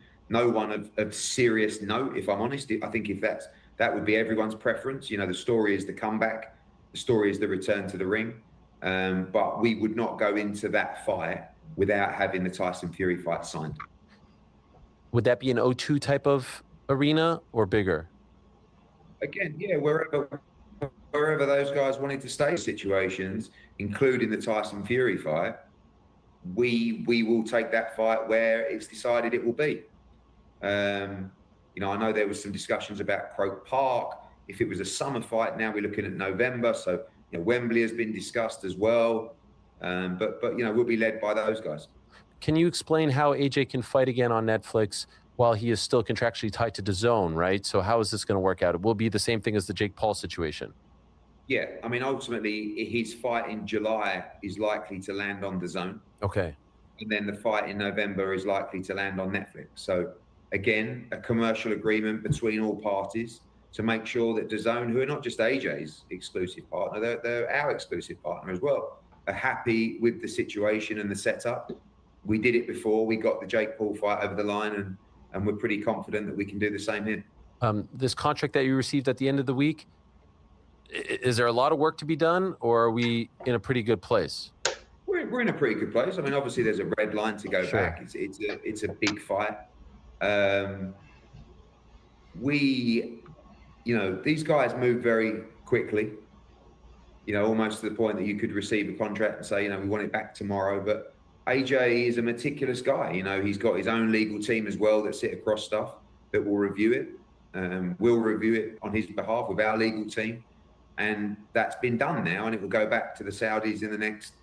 of serious note, if I'm honest. I think if that would be everyone's preference. You know, the story is the comeback. The story is the return to the ring. But we would not go into that fight without having the Tyson Fury fight signed. Would that be an O2 type of arena or bigger? Again, yeah, wherever those guys wanted to stay situations, including the Tyson Fury fight, we will take that fight where it's decided it will be. You know, I know there was some discussions about Croke Park. If it was a summer fight, now we're looking at November. So, you know, Wembley has been discussed as well. But you know, we'll be led by those guys. Can you explain how AJ can fight again on Netflix while he is still contractually tied to DAZN, right? So how is this going to work out? It will be the same thing as the Jake Paul situation. Yeah, I mean, ultimately, his fight in July is likely to land on DAZN. Okay. And then the fight in November is likely to land on Netflix. So again, a commercial agreement between all parties to make sure that DAZN, who are not just AJ's exclusive partner, they're our exclusive partner as well, are happy with the situation and the setup. We did it before. We got the Jake Paul fight over the line, and we're pretty confident that we can do the same here. This contract that you received at the end of the week, is there a lot of work to be done, or are we in a pretty good place? We're in a pretty good place. I mean, obviously there's a red line to go back. It's a big fight. You know, these guys move very quickly, you know, almost to the point that you could receive a contract and say, you know, we want it back tomorrow. But AJ is a meticulous guy. You know, he's got his own legal team as well that sit across stuff that will review it. We'll review it on his behalf with our legal team. And that's been done now. And it will go back to the Saudis in the next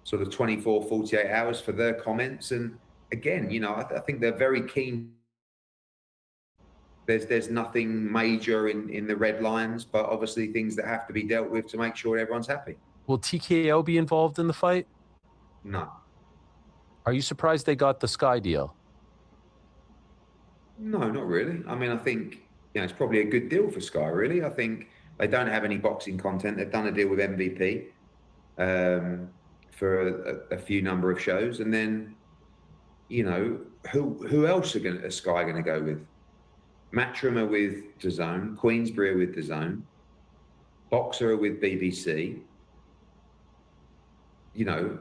sort of 24, 48 hours for their comments. And again, you know, I think they're very keen. There's nothing major in the red lines, but obviously things that have to be dealt with to make sure everyone's happy. Will TKO be involved in the fight? No. Are you surprised they got the Sky deal? No, not really. I mean, I think, you know, it's probably a good deal for Sky, really. I think they don't have any boxing content. They've done a deal with MVP for a few number of shows. And then, you know, who else are Sky going to go with? Matchroom are with DAZN, Queensberry are with DAZN, Boxer are with BBC. You know,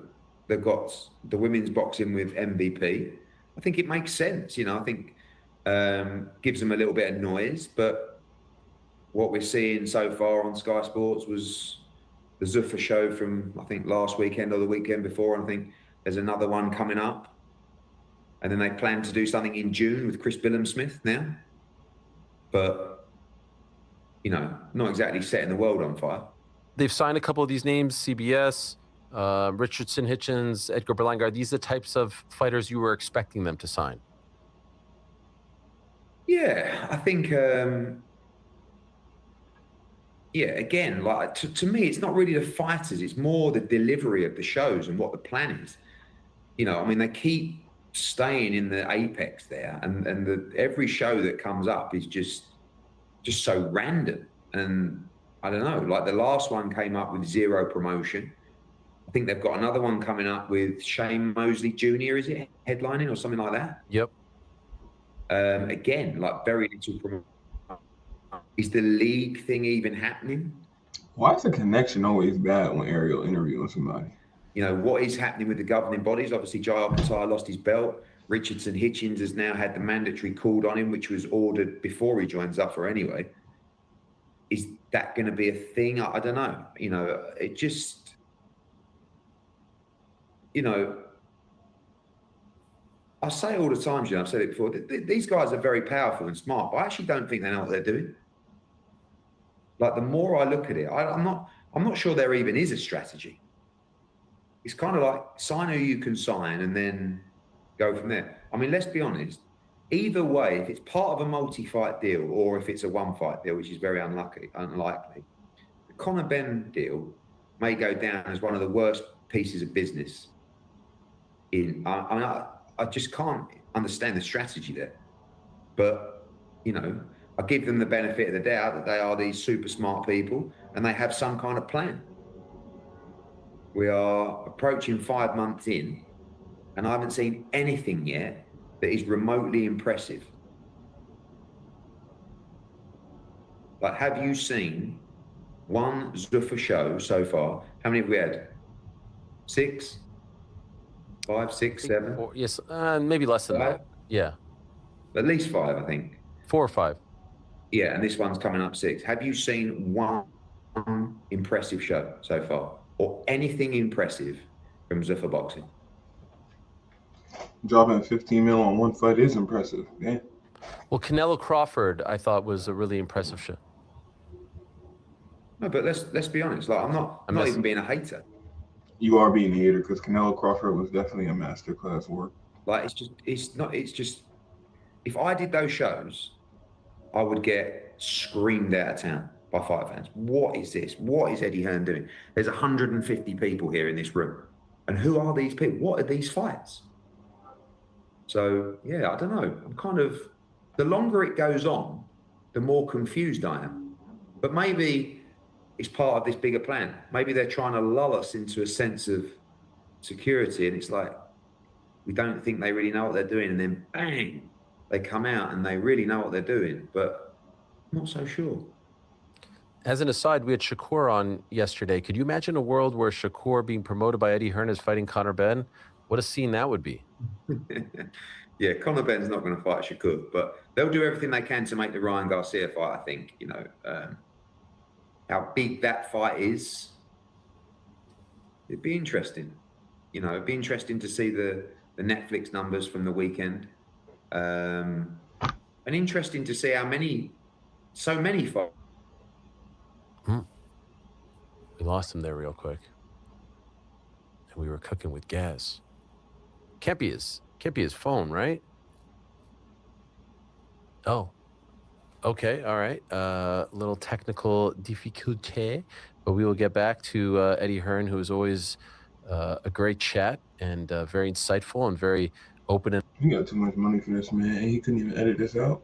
they've got the women's boxing with MVP. I think it makes sense. You know, I think gives them a little bit of noise, but what we're seeing so far on Sky Sports was the Zuffa show from, I think, last weekend or the weekend before. And I think there's another one coming up. And then they plan to do something in June with Chris Billam-Smith now. but, you know, not exactly setting the world on fire. They've signed a couple of these names, CBS, Richardson, Hitchens, Edgar Berlanga. Are these the types of fighters you were expecting them to sign? Yeah, I think, yeah, again, like to me, it's not really the fighters, it's more the delivery of the shows and what the plan is. You know, I mean, they keep staying in the apex there, and every show that comes up is just so random. And I don't know, like the last one came up with zero promotion. I think they've got another one coming up with Shane Mosley Jr., is it, headlining or something like that? Yep. Again, like very little promotion. Is the league thing even happening? Why is the connection always bad when Ariel interviewing somebody? You know, what is happening with the governing bodies? Obviously, Jai Alcantara lost his belt. Richardson Hitchens has now had the mandatory called on him, which was ordered before he joins Zuffa anyway. Is that going to be a thing? I don't know. You know, it just, you know, I say all the time, I've said it before, these guys are very powerful and smart, but I actually don't think they know what they're doing. Like, the more I look at it, I'm not sure there even is a strategy. It's kind of like sign who you can sign and then go from there. I mean, let's be honest. Either way, if it's part of a multi-fight deal or if it's a one-fight deal, which is very unlikely, the Conor Benn deal may go down as one of the worst pieces of business. I just can't understand the strategy there. But, you know, I give them the benefit of the doubt that they are these super smart people and they have some kind of plan. We are approaching 5 months in, and I haven't seen anything yet that is remotely impressive. Like, have you seen one Zuffa show so far? How many have we had? 6? 5, 6, 7? 4, yes, maybe less than 5? that. Yeah. At least 5, I think. 4 or 5. Yeah, and this one's coming up 6. Have you seen one impressive show so far? Or anything impressive from Zuffa Boxing? Dropping 15 mil on one fight is impressive. Yeah. Well, Canelo Crawford, I thought, was a really impressive show. No, but let's be honest. Like, I'm not even being a hater. You are being a hater because Canelo Crawford was definitely a masterclass work. Like, it's just, if I did those shows, I would get screamed out of town by fight fans. What is this? What is Eddie Hearn doing? There's 150 people here in this room. And who are these people? What are these fights? So, yeah, I don't know. I'm kind of, the longer it goes on, the more confused I am. But maybe it's part of this bigger plan. Maybe they're trying to lull us into a sense of security. And it's like, we don't think they really know what they're doing. And then bang, they come out and they really know what they're doing. But I'm not so sure. As an aside, we had Shakur on yesterday. Could you imagine a world where Shakur being promoted by Eddie Hearn is fighting Conor Benn? What a scene that would be. Yeah, Conor Benn's not going to fight Shakur, but they'll do everything they can to make the Ryan Garcia fight, I think. You know, how big that fight is, it'd be interesting. You know, it'd be interesting to see the Netflix numbers from the weekend. And interesting to see so many fights. We lost him there real quick. And we were cooking with gas. Can't be his phone, right? Oh. Okay, all right. Little technical difficulté, but we will get back to Eddie Hearn, who is always a great chat and very insightful and very open. And He got too much money for this, man. He couldn't even edit this out.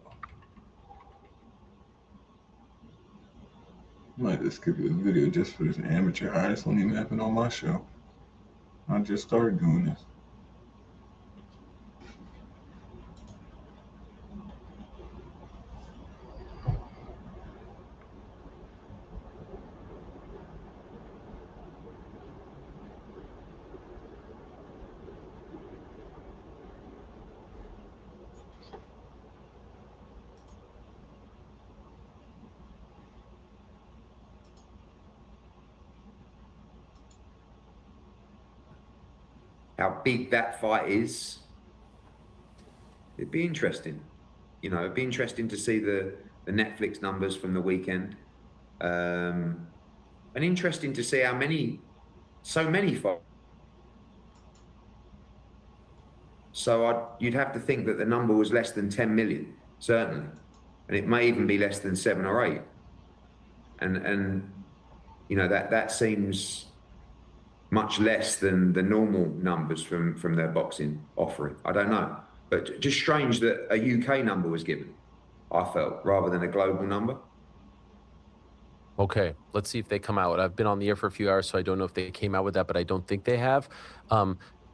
I might just skip this video just for this amateur eye. This won't even happen on my show. I just started doing this. How big that fight is, it'd be interesting. You know, it'd be interesting to see the the Netflix numbers from the weekend. And interesting to see how so many fights. So you'd have to think that the number was less than 10 million, certainly. And it may even be less than 7 or 8. And you know, that seems much less than the normal numbers from their boxing offering. I don't know. But just strange that a UK number was given, I felt, rather than a global number. Okay, let's see if they come out. I've been on the air for a few hours, so I don't know if they came out with that, but I don't think they have.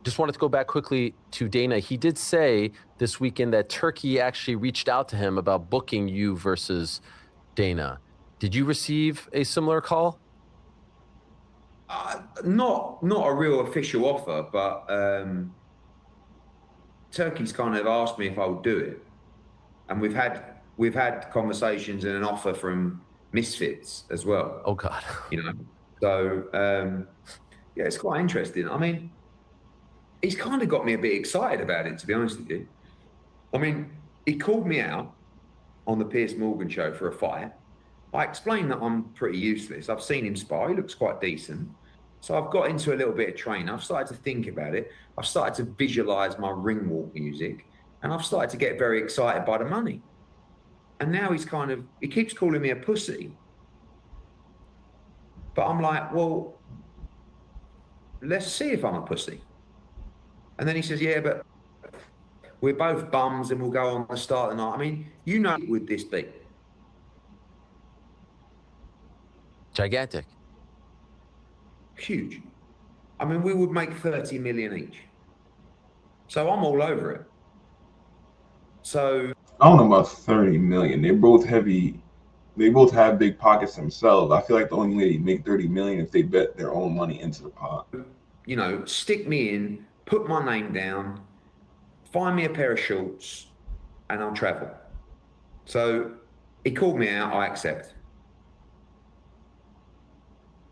Just wanted to go back quickly to Dana. He did say this weekend that Turkey actually reached out to him about booking you versus Dana. Did you receive a similar call? Not a real official offer, but Turkey's kind of asked me if I would do it, and we've had conversations and an offer from Misfits as well. Oh God, you know. So yeah, it's quite interesting. I mean, he's kind of got me a bit excited about it, to be honest with you. I mean, he called me out on the Piers Morgan show for a fight. I explained that I'm pretty useless. I've seen him spar. He looks quite decent. So I've got into a little bit of training. I've started to think about it. I've started to visualize my ring walk music, and I've started to get very excited by the money. And now he keeps calling me a pussy. But I'm like, well, let's see if I'm a pussy. And then he says, yeah, but we're both bums and we'll go on the start of the night. I mean, you know, would this be? Gigantic. Huge. I mean, we would make 30 million each. So I'm all over it. So I don't know about 30 million. They're both heavy. They both have big pockets themselves. I feel like the only way they make 30 million if they bet their own money into the pot. You know, stick me in, put my name down, find me a pair of shorts, and I'll travel. So he called me out, I accept.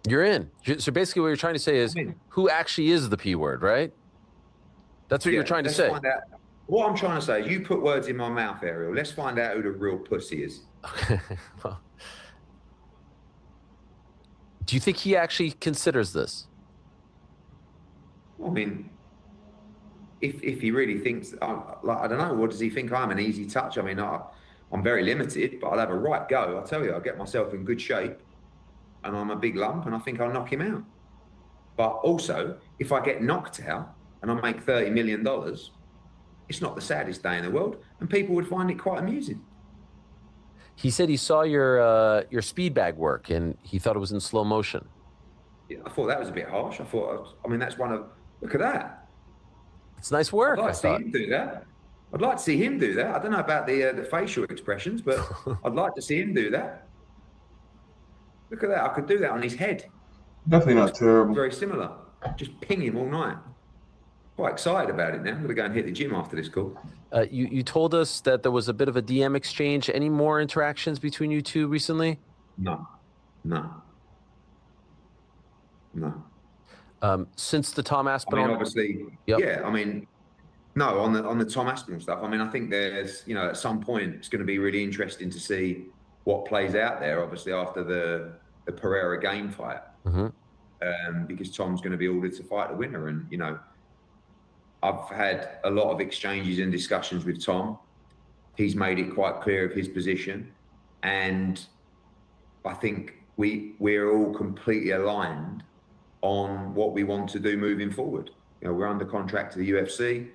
You're in. So basically what you're trying to say is who actually is the P word, right? That's what you're trying to say. What I'm trying to say is you put words in my mouth, Ariel. Let's find out who the real pussy is. Okay. Well, do you think he actually considers this? I mean, if he really thinks, I don't know, what does he think? I'm an easy touch. I mean, I'm very limited, but I'll have a right go. I'll tell you, I'll get myself in good shape, and I'm a big lump, and I think I'll knock him out. But also, if I get knocked out and I make $30 million, it's not the saddest day in the world, and people would find it quite amusing. He said he saw your speed bag work, and he thought it was in slow motion. Yeah, I thought that was a bit harsh. I mean, that's one of, look at that. It's nice work. I'd like to see him do that. I'd like to see him do that. I don't know about the facial expressions, but I'd like to see him do that. Look at that. I could do that on his head. Definitely not terrible. Very similar. Just ping him all night. Quite excited about it now. I'm going to go and hit the gym after this call. You told us that there was a bit of a DM exchange. Any more interactions between you two recently? No. Since the Tom Aspinall, I mean, obviously, yeah. I mean, no, on the Tom Aspinall stuff. I mean, I think there's, you know, at some point it's going to be really interesting to see what plays out there. Obviously, after the Pereira game fight, because Tom's going to be ordered to fight the winner, and you know, I've had a lot of exchanges and discussions with Tom. He's made it quite clear of his position, and I think we're all completely aligned on what we want to do moving forward. You know, we're under contract to the UFC.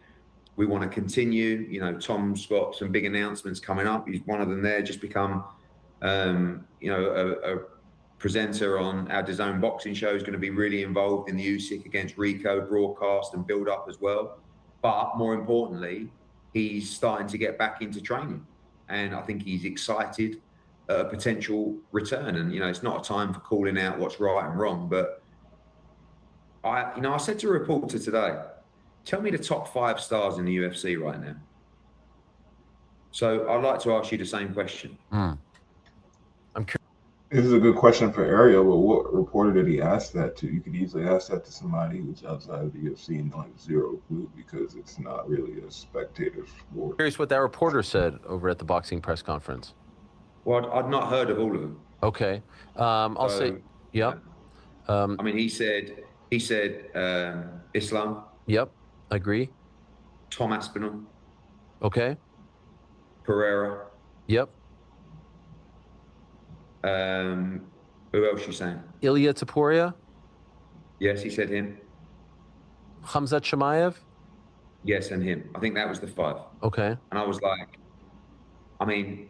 We want to continue. You know, Tom's got some big announcements coming up. He's one of them there, just become, you know, a presenter on our DAZN boxing show. Is going to be really involved in the Usyk against Rico broadcast and build up as well. But more importantly, he's starting to get back into training. And I think he's excited at a potential return. And, you know, it's not a time for calling out what's right and wrong, but I said to a reporter today, tell me the top 5 stars in the UFC right now. So I'd like to ask you the same question. I'm curious. This is a good question for Ariel, but what reporter did he ask that to? You could easily ask that to somebody who's outside of the UFC and like zero clue, because it's not really a spectator sport. Curious what that reporter said over at the boxing press conference. Well, I'd not heard of all of them. Okay. I'll say, yep. I mean, he said Islam, Yep. Agree. Tom Aspinall, Okay. Pereira. Yep. Who else you saying? Ilya Taporia, Yes, he said him. Khamzat Chimaev. Yes, and him. I think that was the 5. Okay. And I was like, I mean,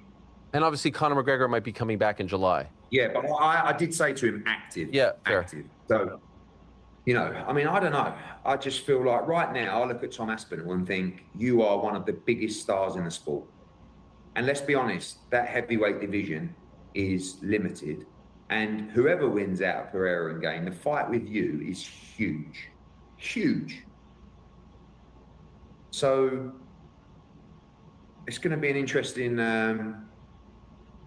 And obviously Conor McGregor might be coming back in July. yeah, but I did say to him, active. Yeah, fair. Active. So, you know, I mean, I don't know. I just feel like right now I look at Tom Aspinall and think you are one of the biggest stars in the sport. And let's be honest, that heavyweight division is limited. And whoever wins out, Pereira and Gain, the fight with you is huge. Huge. So it's going to be an interesting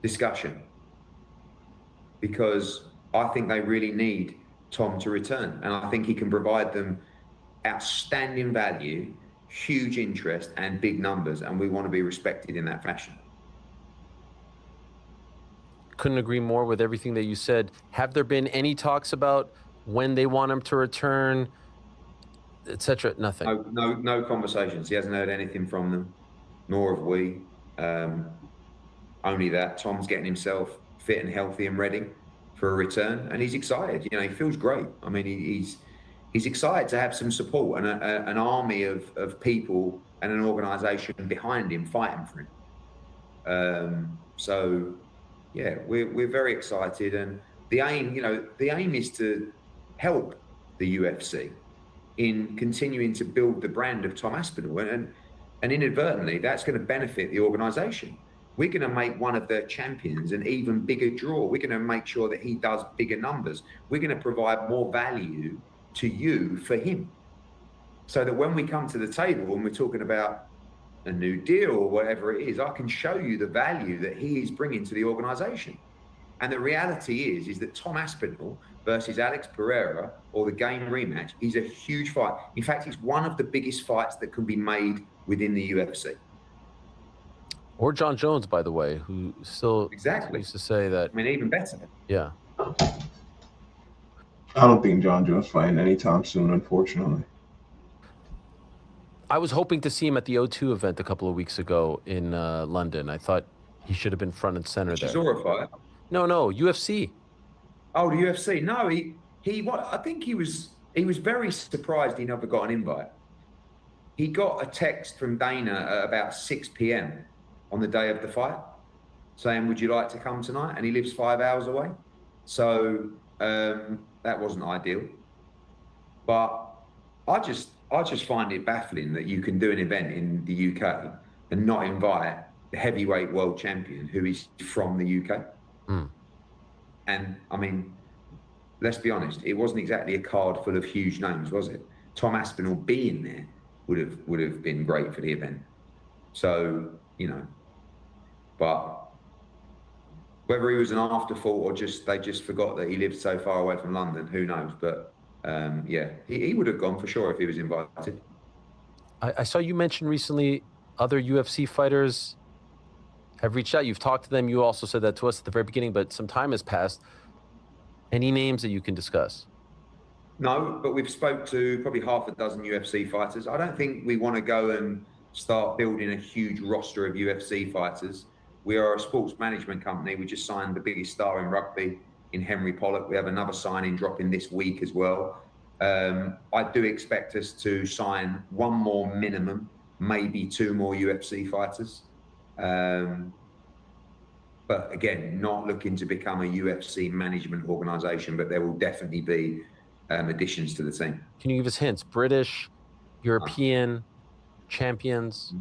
discussion, because I think they really need Tom to return. And I think he can provide them outstanding value, huge interest, and big numbers. And we want to be respected in that fashion. Couldn't agree more with everything that you said. Have there been any talks about when they want him to return, etc.? Nothing. No conversations. He hasn't heard anything from them, nor have we. Only that Tom's getting himself fit and healthy and ready for a return, and he's excited. You know, he feels great. I mean, he's excited to have some support and an army of people and an organisation behind him fighting for him. So, yeah, we're very excited, and the aim is to help the UFC in continuing to build the brand of Tom Aspinall, and inadvertently that's going to benefit the organisation. We're going to make one of their champions an even bigger draw. We're going to make sure that he does bigger numbers. We're going to provide more value to you for him, so that when we come to the table and we're talking about a new deal or whatever it is, I can show you the value that he is bringing to the organisation. And the reality is that Tom Aspinall versus Alex Pereira, or the Game rematch, is a huge fight. In fact, it's one of the biggest fights that can be made within the UFC. Or John Jones, by the way, who still exactly used to say that. I mean, even better. Yeah. I don't think John Jones fighting anytime soon, unfortunately. I was hoping to see him at the O2 event a couple of weeks ago in London. I thought he should have been front and center there. Chisora fight? No, UFC. Oh, the UFC. No, I think he was very surprised he never got an invite. He got a text from Dana at about 6 p.m. on the day of the fight saying, "Would you like to come tonight?" And he lives 5 hours away. So that wasn't ideal. But I just find it baffling that you can do an event in the UK and not invite the heavyweight world champion who is from the UK. Mm. And I mean, let's be honest, it wasn't exactly a card full of huge names, was it? Tom Aspinall being there would have been great for the event. So, you know, but whether he was an afterthought or they just forgot that he lived so far away from London, who knows? But yeah, he would have gone for sure if he was invited. I saw you mention recently other UFC fighters have reached out. You've talked to them. You also said that to us at the very beginning, but some time has passed. Any names that you can discuss? No, but we've spoke to probably half a dozen UFC fighters. I don't think we want to go and start building a huge roster of UFC fighters. We are a sports management company. We just signed the biggest star in rugby in Henry Pollock. We have another signing dropping this week as well. I do expect us to sign one more minimum, maybe 2 more UFC fighters. But again, not looking to become a UFC management organization, but there will definitely be additions to the team. Can you give us hints? British, European, champions,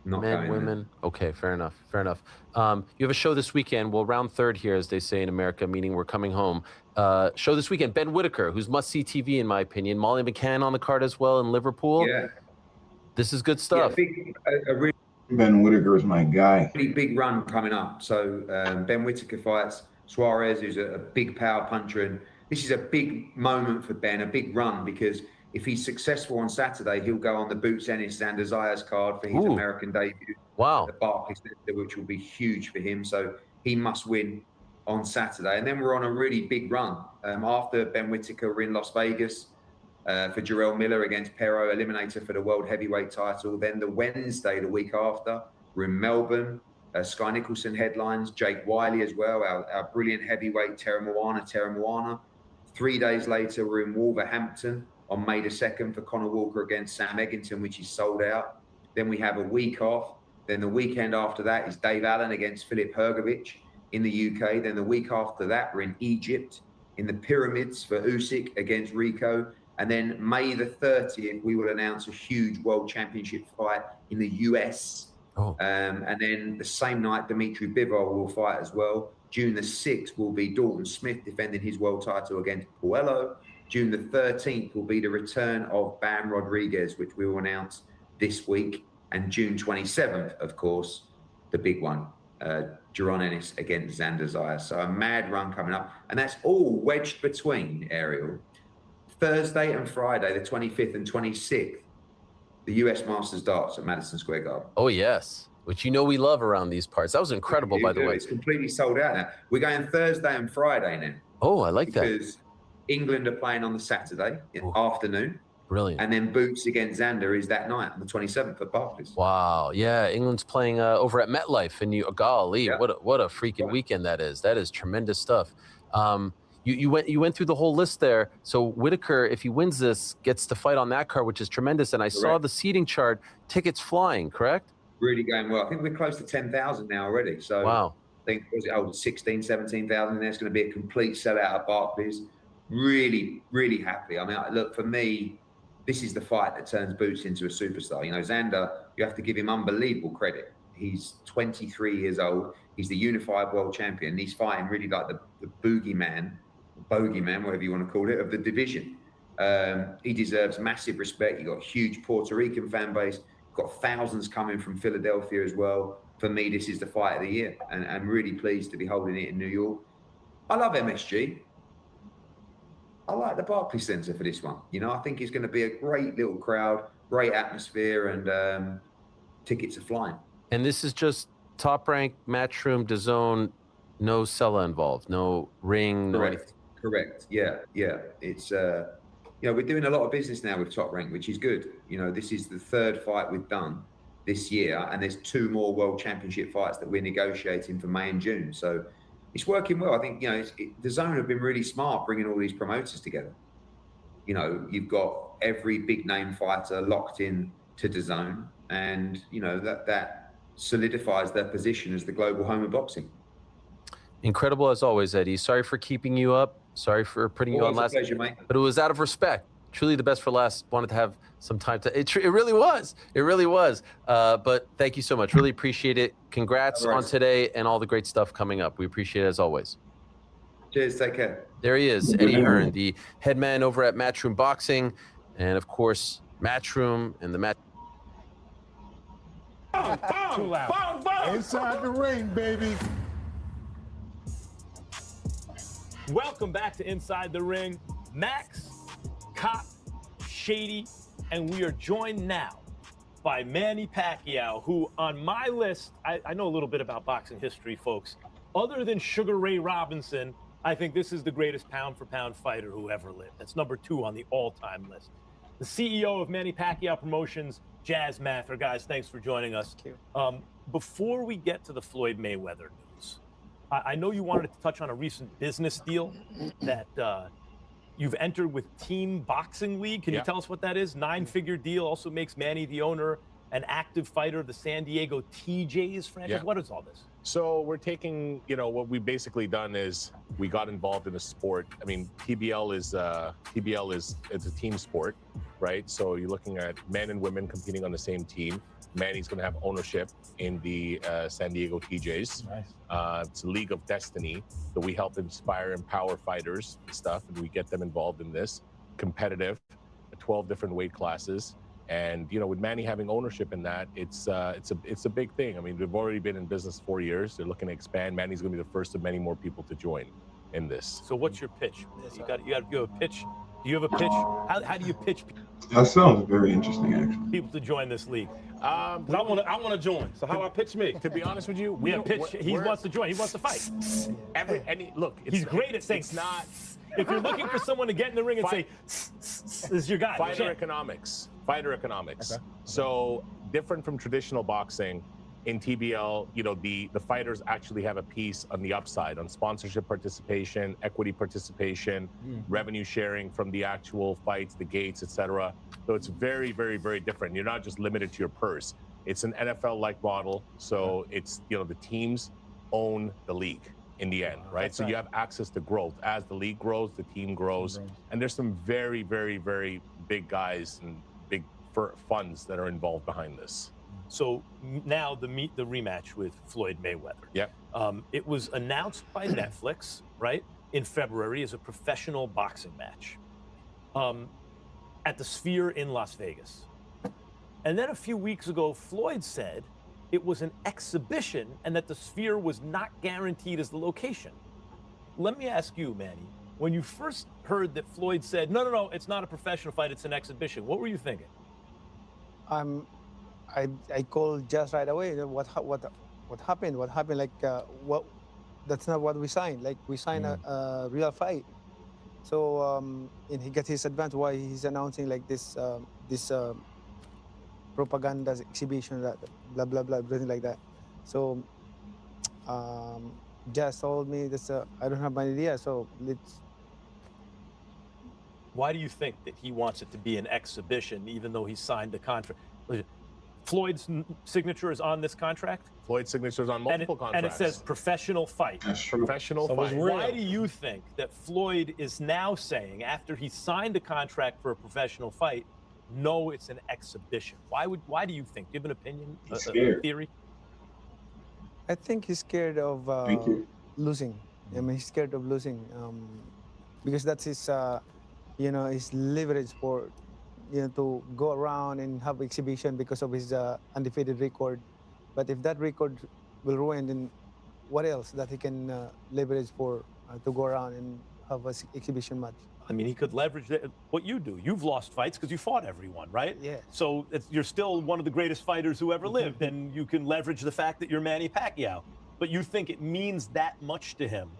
not men, women? There. Okay, fair enough. You have a show this weekend. Well, round third here, as they say in America, meaning we're coming home. Show this weekend, Ben Whittaker, who's must-see TV in my opinion. Molly McCann on the card as well in Liverpool. Yeah. This is good stuff. Yeah, Ben Whittaker is my guy. Really big run coming up. So Ben Whittaker fights Suarez, who's a big power puncher. And this is a big moment for Ben, a big run, because if he's successful on Saturday, he'll go on the Boots Ennis and Zayas card for his American debut. Wow. At the Barclays Center, which will be huge for him. So he must win on Saturday. And then we're on a really big run. After Ben Whittaker, we're in Las Vegas for Jarrell Miller against Pero, eliminator for the world heavyweight title. Then the Wednesday, the week after, we're in Melbourne. Sky Nicholson headlines, Jake Wiley as well, our brilliant heavyweight Tera Moana. 3 days later, we're in Wolverhampton on May the 2nd for Conor Walker against Sam Eggington, which is sold out. Then we have a week off. Then the weekend after that is Dave Allen against Filip Hrgovic in the UK. Then the week after that, we're in Egypt, in the Pyramids for Usyk against Rico. And then May the 30th, we will announce a huge world championship fight in the US. And then the same night, Dimitri Bivol will fight as well. June the 6th will be Dalton Smith defending his world title against Puello. June the 13th will be the return of Bam Rodriguez, which we will announce this week. And June 27th, of course, the big one, Jaron Ennis against Xander Zayas. So a mad run coming up. And that's all wedged between, Ariel, Thursday and Friday, the 25th and 26th, the US Masters Darts at Madison Square Garden. Oh, yes. Which you know we love around these parts. That was incredible, by the way. It's completely sold out now. We're going Thursday and Friday now. Oh, I like that. Because England are playing on the Saturday afternoon. Brilliant. And then Boots against Xander is that night on the 27th at Barclays. Wow. Yeah, England's playing over at MetLife. And golly, what a freaking weekend that is. That is tremendous stuff. You went through the whole list there. So Whittaker, if he wins this, gets to fight on that card, which is tremendous. And I saw the seating chart, tickets flying, correct? Really going well. I think we're close to 10,000 now already. So wow. I think it was 16, 17,000. There's going to be a complete sellout at Barclays. Really, really happy. I mean, look, for me, this is the fight that turns Boots into a superstar. You know, Xander, you have to give him unbelievable credit. He's 23 years old. He's the unified world champion. He's fighting really like the bogeyman, whatever you want to call it, of the division. He deserves massive respect. You've got a huge Puerto Rican fan base. You've got thousands coming from Philadelphia as well. For me, this is the fight of the year. And I'm really pleased to be holding it in New York. I love MSG. I like the Barclays Center for this one. You know, I think it's going to be a great little crowd, great atmosphere, and tickets are flying. And this is just Top Rank, Matchroom, DAZN, no Sella involved, no ring, no anything. Correct. Yeah. It's you know, we're doing a lot of business now with Top Rank, which is good. You know, this is the third fight we've done this year, and there's 2 more World Championship fights that we're negotiating for May and June. So it's working well. I think, you know, DAZN have been really smart bringing all these promoters together. You know, you've got every big name fighter locked in to DAZN, and you know that solidifies their position as the global home of boxing. Incredible as always, Eddie. Sorry for keeping you up. Sorry for putting you on last. Pleasure, mate. But it was out of respect. Truly the best for last. Wanted to have some time to. It really was. It really was. But thank you so much. Really appreciate it. Congrats on today and all the great stuff coming up. We appreciate it as always. Cheers. Take care. There he is, Eddie Hearn, the head man over at Matchroom Boxing, and of course Matchroom and the Match. Too loud. Inside the ring, baby. Welcome back to Inside the Ring. Max, Cop, Shady, and we are joined now by Manny Pacquiao, who on my list, I know a little bit about boxing history, folks. Other than Sugar Ray Robinson, I think this is the greatest pound-for-pound fighter who ever lived. That's number 2 on the all-time list. The CEO of Manny Pacquiao Promotions, Jazz Mather. Guys, thanks for joining us. Thank you. Before we get to the Floyd Mayweather news, I know you wanted to touch on a recent business deal that you've entered with Team Boxing League. Can you tell us what that is? 9-figure deal, also makes Manny the owner, an active fighter of the San Diego TJs franchise. What is all this? So we're taking, you know, what we've basically done is we got involved in a sport. I mean, PBL is a team sport, right? So you're looking at men and women competing on the same team. Manny's going to have ownership in the San Diego TJs. Nice. It's a league of destiny that we help inspire, empower fighters and stuff, and we get them involved in this. Competitive, 12 different weight classes. And, you know, with Manny having ownership in that, it's a big thing. I mean, we've already been in business 4 years. They're looking to expand. Manny's going to be the first of many more people to join in this. So what's your pitch? You have a pitch Do you have a pitch? How do you pitch That sounds very interesting, actually. people to join this league? 'Cause I want to join. So how I pitch me? To be honest with you, We have pitch. He wants to join. He wants to fight. Look, He's great at saying. It's not If you're looking for someone to get in the ring and say, "This is your guy." fighter Yeah. economics. Fighter economics. Okay. So different from traditional boxing. In TBL, the fighters actually have a piece on the upside on sponsorship participation, equity participation, revenue sharing from the actual fights, the gates, etc. So it's very, very, very different. You're not just limited to your purse. It's an NFL-like model. So it's the teams own the league in the end, right? So you have access to growth. As the league grows, the team grows. And there's some very, very, very big guys and big funds that are involved behind this. So now the rematch with Floyd Mayweather. Yep. It was announced by Netflix, right, in February as a professional boxing match at the Sphere in Las Vegas. And then a few weeks ago, Floyd said it was an exhibition and that the Sphere was not guaranteed as the location. Let me ask you, Manny, when you first heard that Floyd said, no, it's not a professional fight, it's an exhibition, what were you thinking? I called just right away. What happened? What happened? Like what? That's not what we signed. Like we signed a real fight. So and he got his advance. Why he's announcing like this propaganda exhibition, that blah blah blah, everything like that. So just told me this. I don't have an idea. So let's. Why do you think that he wants it to be an exhibition, even though he signed the contract? Floyd's signature is on this contract? Floyd's signature is on multiple contracts. And it says professional fight. That's true. Professional So it's fight. real. Why do you think that Floyd is now saying, after he signed a contract for a professional fight, no, it's an exhibition? Why do you think? Do you have an opinion, He's a scared. theory? I think he's scared of Thank you. losing. I mean, he's scared of losing because that's his, his leverage for, to go around and have exhibition because of his undefeated record. But if that record will ruin, then what else that he can leverage for to go around and have an exhibition match? I mean, he could leverage what you do. You've lost fights because you fought everyone, right? Yeah. So you're still one of the greatest fighters who ever lived, and you can leverage the fact that you're Manny Pacquiao. But you think it means that much to him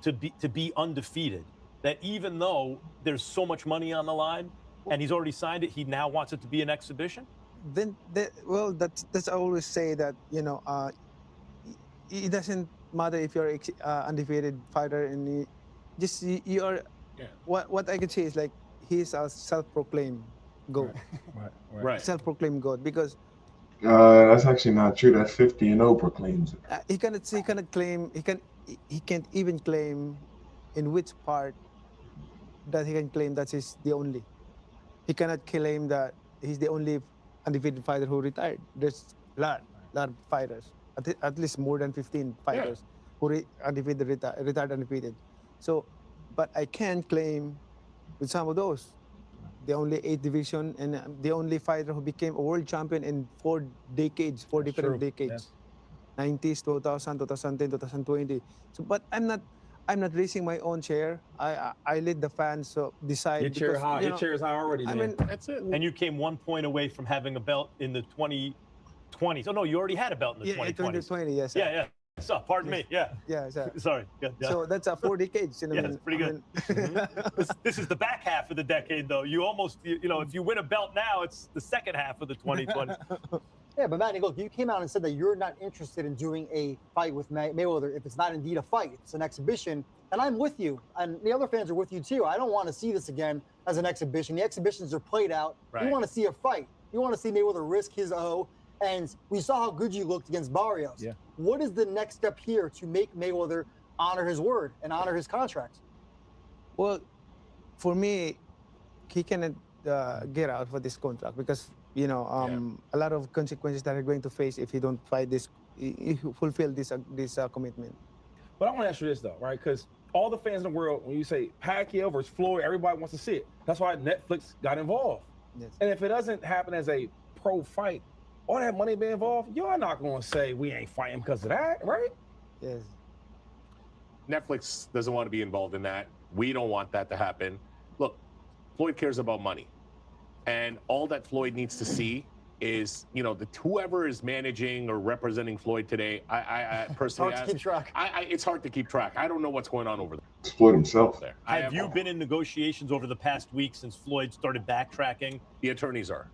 to be undefeated, that even though there's so much money on the line and he's already signed it, he now wants it to be an exhibition? Then, that's I always say that it doesn't matter if you're undefeated fighter and you are. Yeah. What I can say is like he's a self-proclaimed GOAT. Right. Self-proclaimed GOAT because That's actually not true. That 50-0 proclaims it. he cannot claim he can't even claim in which part that he can claim that he's the only. He cannot claim that he's the only undefeated fighter who retired. There's a lot of fighters, at least more than 15 fighters who retired undefeated. So, but I can claim with some of those, the only 8 division and the only fighter who became a world champion in 4 decades, 4 different decades. 90s, 2000, 2010, 2020. So, but I'm not raising my own chair. I let the fans decide. Your chair because, high. Your chair is high already. I man. mean, That's it. And you came 1 point away from having a belt in the 2020s. Oh, no, you already had a belt in the 2020s. 2020, yes. Yeah. So, pardon me. Yeah. Yeah, sir. Sorry. Yeah. So that's 4 decades. Yeah, that's pretty good. This is the back half of the decade, though. You almost, if you win a belt now, it's the second half of the 2020s. Yeah, but Manny, look, you came out and said that you're not interested in doing a fight with Mayweather if it's not indeed a fight. It's an exhibition. And I'm with you. And the other fans are with you, too. I don't want to see this again as an exhibition. The exhibitions are played out. Right. You want to see a fight. You want to see Mayweather risk his O. And we saw how good you looked against Barrios. Yeah. What is the next step here to make Mayweather honor his word and honor his contract? Well, for me, he cannot get out for this contract because a lot of consequences that are going to face if he don't fight this, he fulfill this commitment. But I want to ask you this though, right? Because all the fans in the world, when you say Pacquiao versus Floyd, everybody wants to see it. That's why Netflix got involved. Yes. And if it doesn't happen as a pro fight, all that money being involved, you're not going to say we ain't fighting because of that, right? Yes. Netflix doesn't want to be involved in that. We don't want that to happen. Look, Floyd cares about money. And all that Floyd needs to see is, you know, whoever is managing or representing Floyd today, I personally, It's hard to keep track. It's hard to keep track. I don't know what's going on over there. It's Floyd himself. Have you been in negotiations over the past week since Floyd started backtracking? The attorneys are.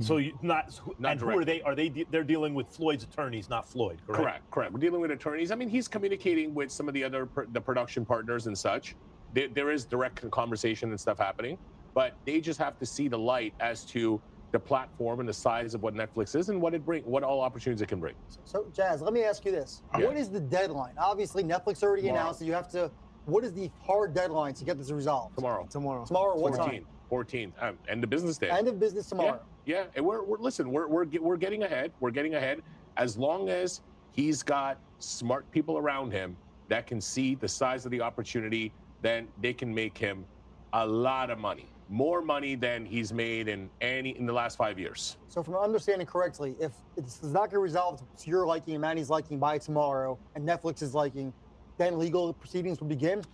So you not and who are directly. they? They're dealing with Floyd's attorneys, not Floyd, correct? Correct. We're dealing with attorneys. I mean, he's communicating with some of the other the production partners and such. There is direct conversation and stuff happening, but they just have to see the light as to the platform and the size of what Netflix is and what all opportunities it can bring. So, Jazz, let me ask you this. Yeah. What is the deadline? Obviously, Netflix already Tomorrow. announced that you have to. What is the hard deadline to get this resolved? Tomorrow. Tomorrow, what time? 14th. End of business day. End of business tomorrow. Yeah. And we're getting ahead. We're getting ahead. As long as he's got smart people around him that can see the size of the opportunity, then they can make him a lot of money. More money than he's made in the last 5 years. So, from understanding correctly, if it's not going to resolve to your liking and Manny's liking by tomorrow, and Netflix's liking, then legal proceedings will begin.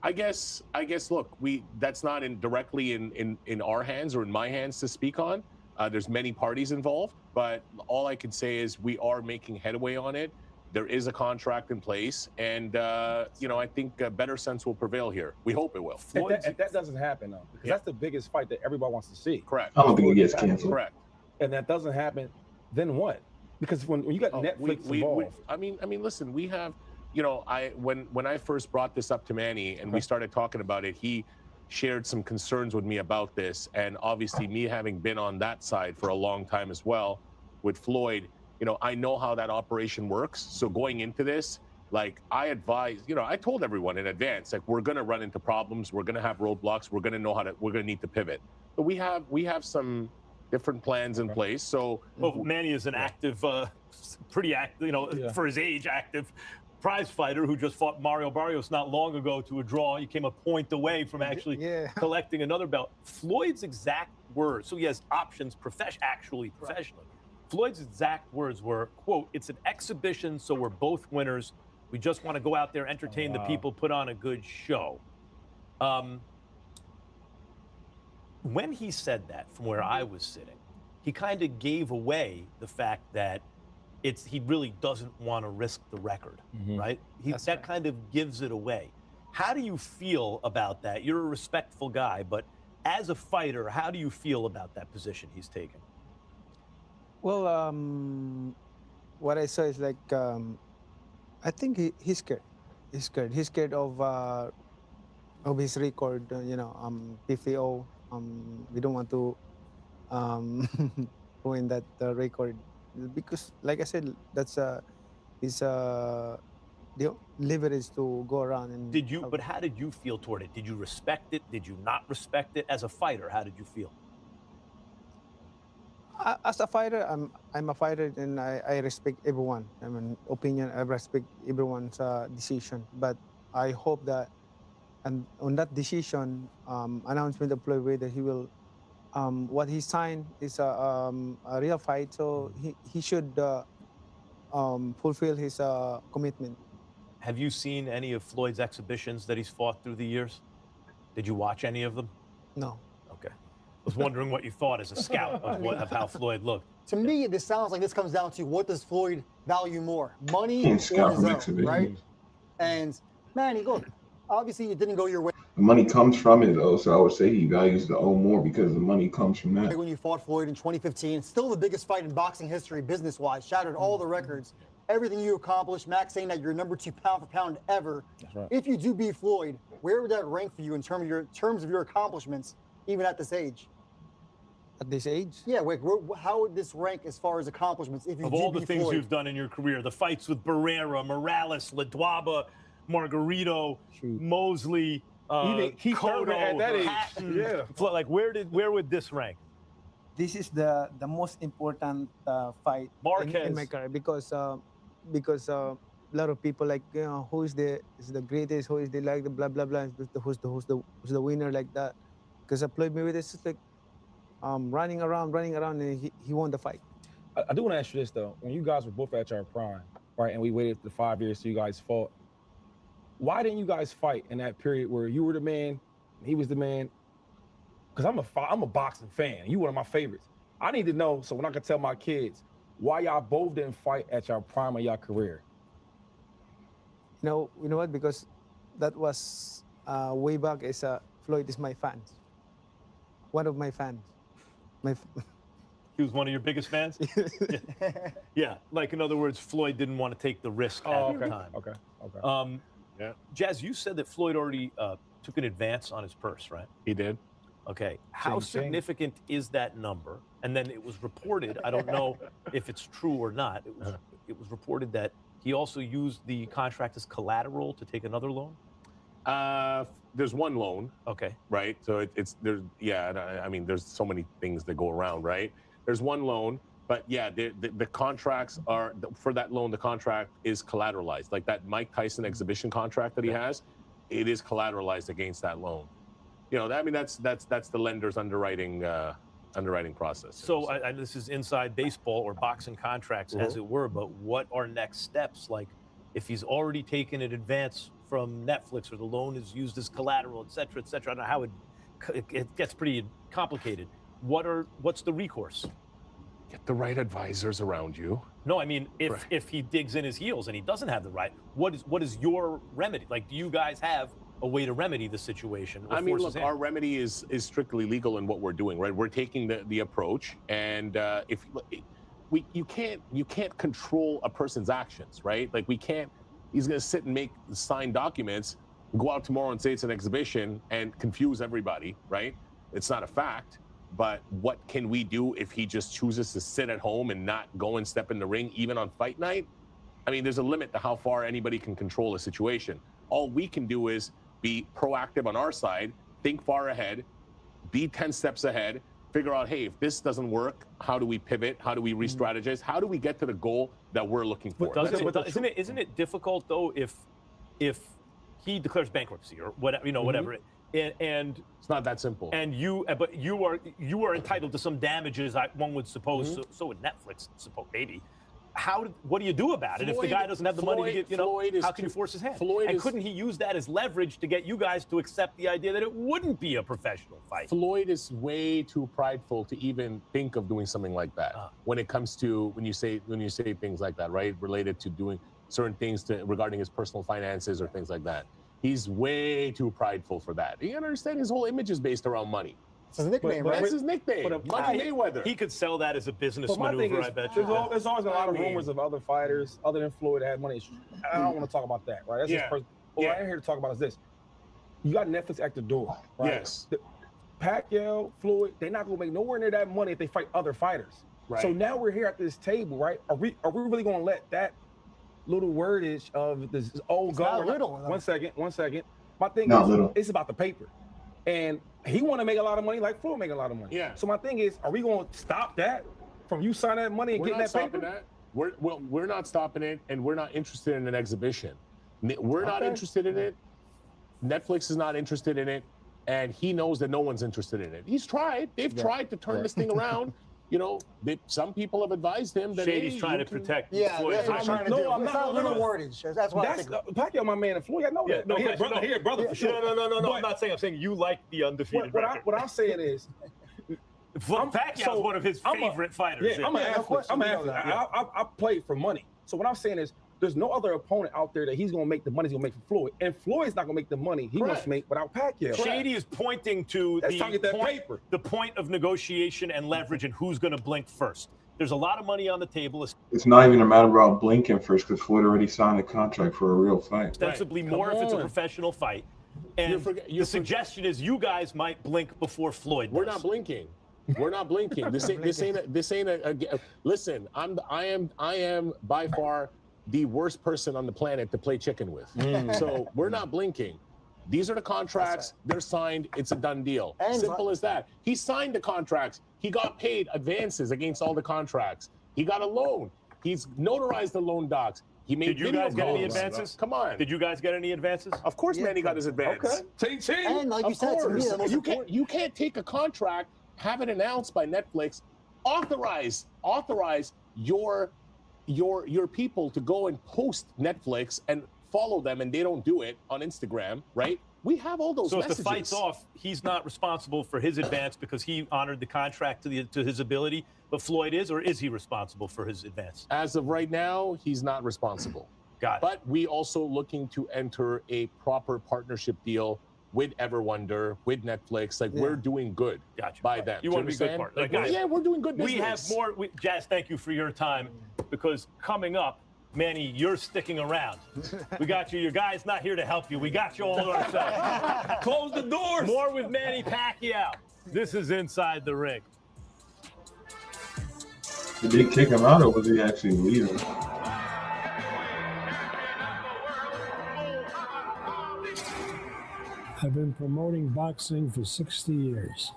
I guess. Look, that's not directly in our hands or in my hands to speak on. There's many parties involved, but all I can say is we are making headway on it. There is a contract in place, and I think better sense will prevail here. We hope it will. If that doesn't happen, though, because that's the biggest fight that everybody wants to see. Correct. I don't think it gets canceled. Correct. And that doesn't happen, then what? Because when you got Netflix involved, I mean, listen, we have, when I first brought this up to Manny and we started talking about it, he shared some concerns with me about this, and obviously me having been on that side for a long time as well with Floyd. I know how that operation works. So going into this, like I advised, I told everyone in advance, like we're going to run into problems. We're going to have roadblocks. We're going to need to pivot. But we have some different plans in place. So Manny is an active, pretty active, for his age, active prize fighter who just fought Mario Barrios not long ago to a draw. He came a point away from actually collecting another belt. Floyd's exact words, so he has options professionally. Floyd's exact words were, quote, "It's an exhibition, so we're both winners. We just want to go out there, entertain the people, put on a good show." When he said that from where I was sitting, he kind of gave away the fact that he really doesn't want to risk the record, right? That kind of gives it away. How do you feel about that? You're a respectful guy, but as a fighter, how do you feel about that position he's taken? Well, what I saw is like, I think he's scared. He's scared of his record. PFO. We don't want to ruin that record because, like I said, that's his the leverage to go around. And But how did you feel toward it? Did you respect it? Did you not respect it? As a fighter, how did you feel? As a fighter, I'm a fighter, and I respect everyone. I mean, opinion. I respect everyone's decision. But I hope that, and on that decision, announcement of Floyd Mayweather, he will, what he signed is a real fight. So he should fulfill his commitment. Have you seen any of Floyd's exhibitions that he's fought through the years? Did you watch any of them? No. Okay. I was wondering what you thought as a scout of how Floyd looked. To me, this sounds like this comes down to what does Floyd value more, money Can't or scout his from own, exhibition. right? And Manny, look, obviously it didn't go your way The money comes from it, though, so I would say he values the O more because the money comes from that. when you fought Floyd in 2015. Still the biggest fight in boxing history, business-wise. Shattered all the records. Everything you accomplished. Max saying that you're number 2 pound for pound ever. That's right. If you do beat Floyd, where would that rank for you in terms of your accomplishments, even at this age? At this age? Yeah, wait, how would this rank as far as accomplishments if you Of do all the beat things Floyd? you've done in your career, the fights with Barrera, Morales, Ledwaba, Margarito, Mosley, Even Keith Cotto, Thurman at that age. Hatton, Yeah. like where would this rank? This is the most important fight Marquez. in my career because a lot of people like who is the greatest, who is the like the blah blah blah, who's the winner like that. Because Floyd Mayweather is just like running around, and he won the fight. I do want to ask you this though: when you guys were both at your prime, right, and we waited for 5 years till you guys fought, why didn't you guys fight in that period where you were the man, he was the man? because I'm a boxing fan. You one of my favorites. I need to know so when I can tell my kids why y'all both didn't fight at your prime of your career. You know what? Because that was way back as Floyd is my fan. One of my fans. He was one of your biggest fans? Yeah. Like, in other words, Floyd didn't want to take the risk at the time. Okay. Yeah. Jazz, you said that Floyd already took an advance on his purse, right? He did. Okay. How significant is that number? And then it was reported, I don't know if it's true or not, it was reported that he also used the contract as collateral to take another loan? There's one loan. Okay. Right. So I mean, there's so many things that go around, right? There's one loan, but yeah, the contracts are, for that loan, the contract is collateralized. Like that Mike Tyson exhibition contract that he has, it is collateralized against that loan. You know, I mean, that's the lender's underwriting process. So this is inside baseball or boxing contracts, as it were, but what are next steps? Like, if he's already taken an advance from Netflix or the loan is used as collateral, et cetera, I don't know how it gets pretty complicated. What's the recourse? Get the right advisors around you. No, I mean, if he digs in his heels and he doesn't have the right, what is your remedy? Like, do you guys have a way to remedy the situation? I mean, look, our remedy is strictly legal in what we're doing, right? We're taking the approach, and you can't control a person's actions, right? Like he's going to sit and sign documents, go out tomorrow and say it's an exhibition and confuse everybody, right? It's not a fact. But what can we do if he just chooses to sit at home and not go and step in the ring, even on fight night? I mean, there's a limit to how far anybody can control a situation. All we can do is be proactive on our side, think far ahead, be 10 steps ahead, figure out, hey, if this doesn't work, how do we pivot? How do we re-strategize? How do we get to the goal that we're looking for? Isn't it difficult though if he declares bankruptcy or whatever, whatever, and it's not that simple. And you are entitled to some damages, one would suppose. So would Netflix, maybe. What do you do about it if the guy doesn't have the money to get, how can you force his hand? Couldn't he use that as leverage to get you guys to accept the idea that it wouldn't be a professional fight? Floyd is way too prideful to even think of doing something like that. When it comes to when you say things like that, right, related to doing certain things regarding his personal finances or things like that. He's way too prideful for that. You understand his whole image is based around money. It's his nickname, right? That's his nickname. Money Mayweather. He could sell that as a business maneuver, I bet you. There's always been a lot of rumors of other fighters other than Floyd that had money issues. I don't want to talk about that, right? That's just personal. What I'm here to talk about is this. You got Netflix at the door, right? Yes. Pacquiao, Floyd, they're not going to make nowhere near that money if they fight other fighters. Right. So now we're here at this table, right? Are we really going to let that little wordage of this old guy? One second. My thing is, it's about the paper. And he want to make a lot of money like Floyd making a lot of money. Yeah. So my thing is, are we going to stop that from you signing that money and getting that paper? That. We're not stopping it, and we're not interested in an exhibition. We're not interested in it. Netflix is not interested in it, and he knows that no one's interested in it. He's tried. They've tried to turn this thing around. You know, some people have advised him that Shady's trying to protect. Yeah, that's what I'm trying to do. I'm it's not little wordage. That's why I think. Pacquiao, my man, and Floyd. I know that. No, he a brother for sure. No. I'm saying you like the undefeated record. What I'm saying is, Pacquiao is one of his favorite fighters. Yeah, I'm an athlete. I played for money. So what I'm saying is, there's no other opponent out there that he's going to make the money he's going to make for Floyd. And Floyd's not going to make the money he wants to make without Pacquiao. Shady is pointing to the point of negotiation and leverage and who's going to blink first. There's a lot of money on the table. It's not even a matter about blinking first because Floyd already signed a contract for a real fight. Ostensibly more if it's a professional fight. And the suggestion is you guys might blink before Floyd does. We're not blinking. We're not blinking. This ain't a listen, I am by far the worst person on the planet to play chicken with. So we're not blinking. These are the contracts. They're signed. It's a done deal. Simple as that. He signed the contracts. He got paid advances against all the contracts. He got a loan. He's notarized the loan docs. He made Did you guys get any advances? Come on. Did you guys get any advances? Of course, Manny got his advance. Okay. And like you said, to me, the most you can't take a contract, have it announced by Netflix, authorize your people to go and post Netflix and follow them, and they don't do it on Instagram, right? We have all those so messages. if the fight's off, he's not responsible for his advance because he honored the contract to his ability, but Floyd is, or is he responsible for his advance? As of right now, he's not responsible. Got it. But we also looking to enter a proper partnership deal with Everwonder, with Netflix. Like, we're doing good by them. You want to be good partner. Like, yeah, we're doing good business. We have more. Jazz, thank you for your time, because coming up, Manny, you're sticking around. We got you. Your guy's not here to help you. We got you all ourselves. Close the doors. More with Manny Pacquiao. This is Inside the Ring. Did they kick him out, or was he actually leaving? I've been promoting boxing for 60 years.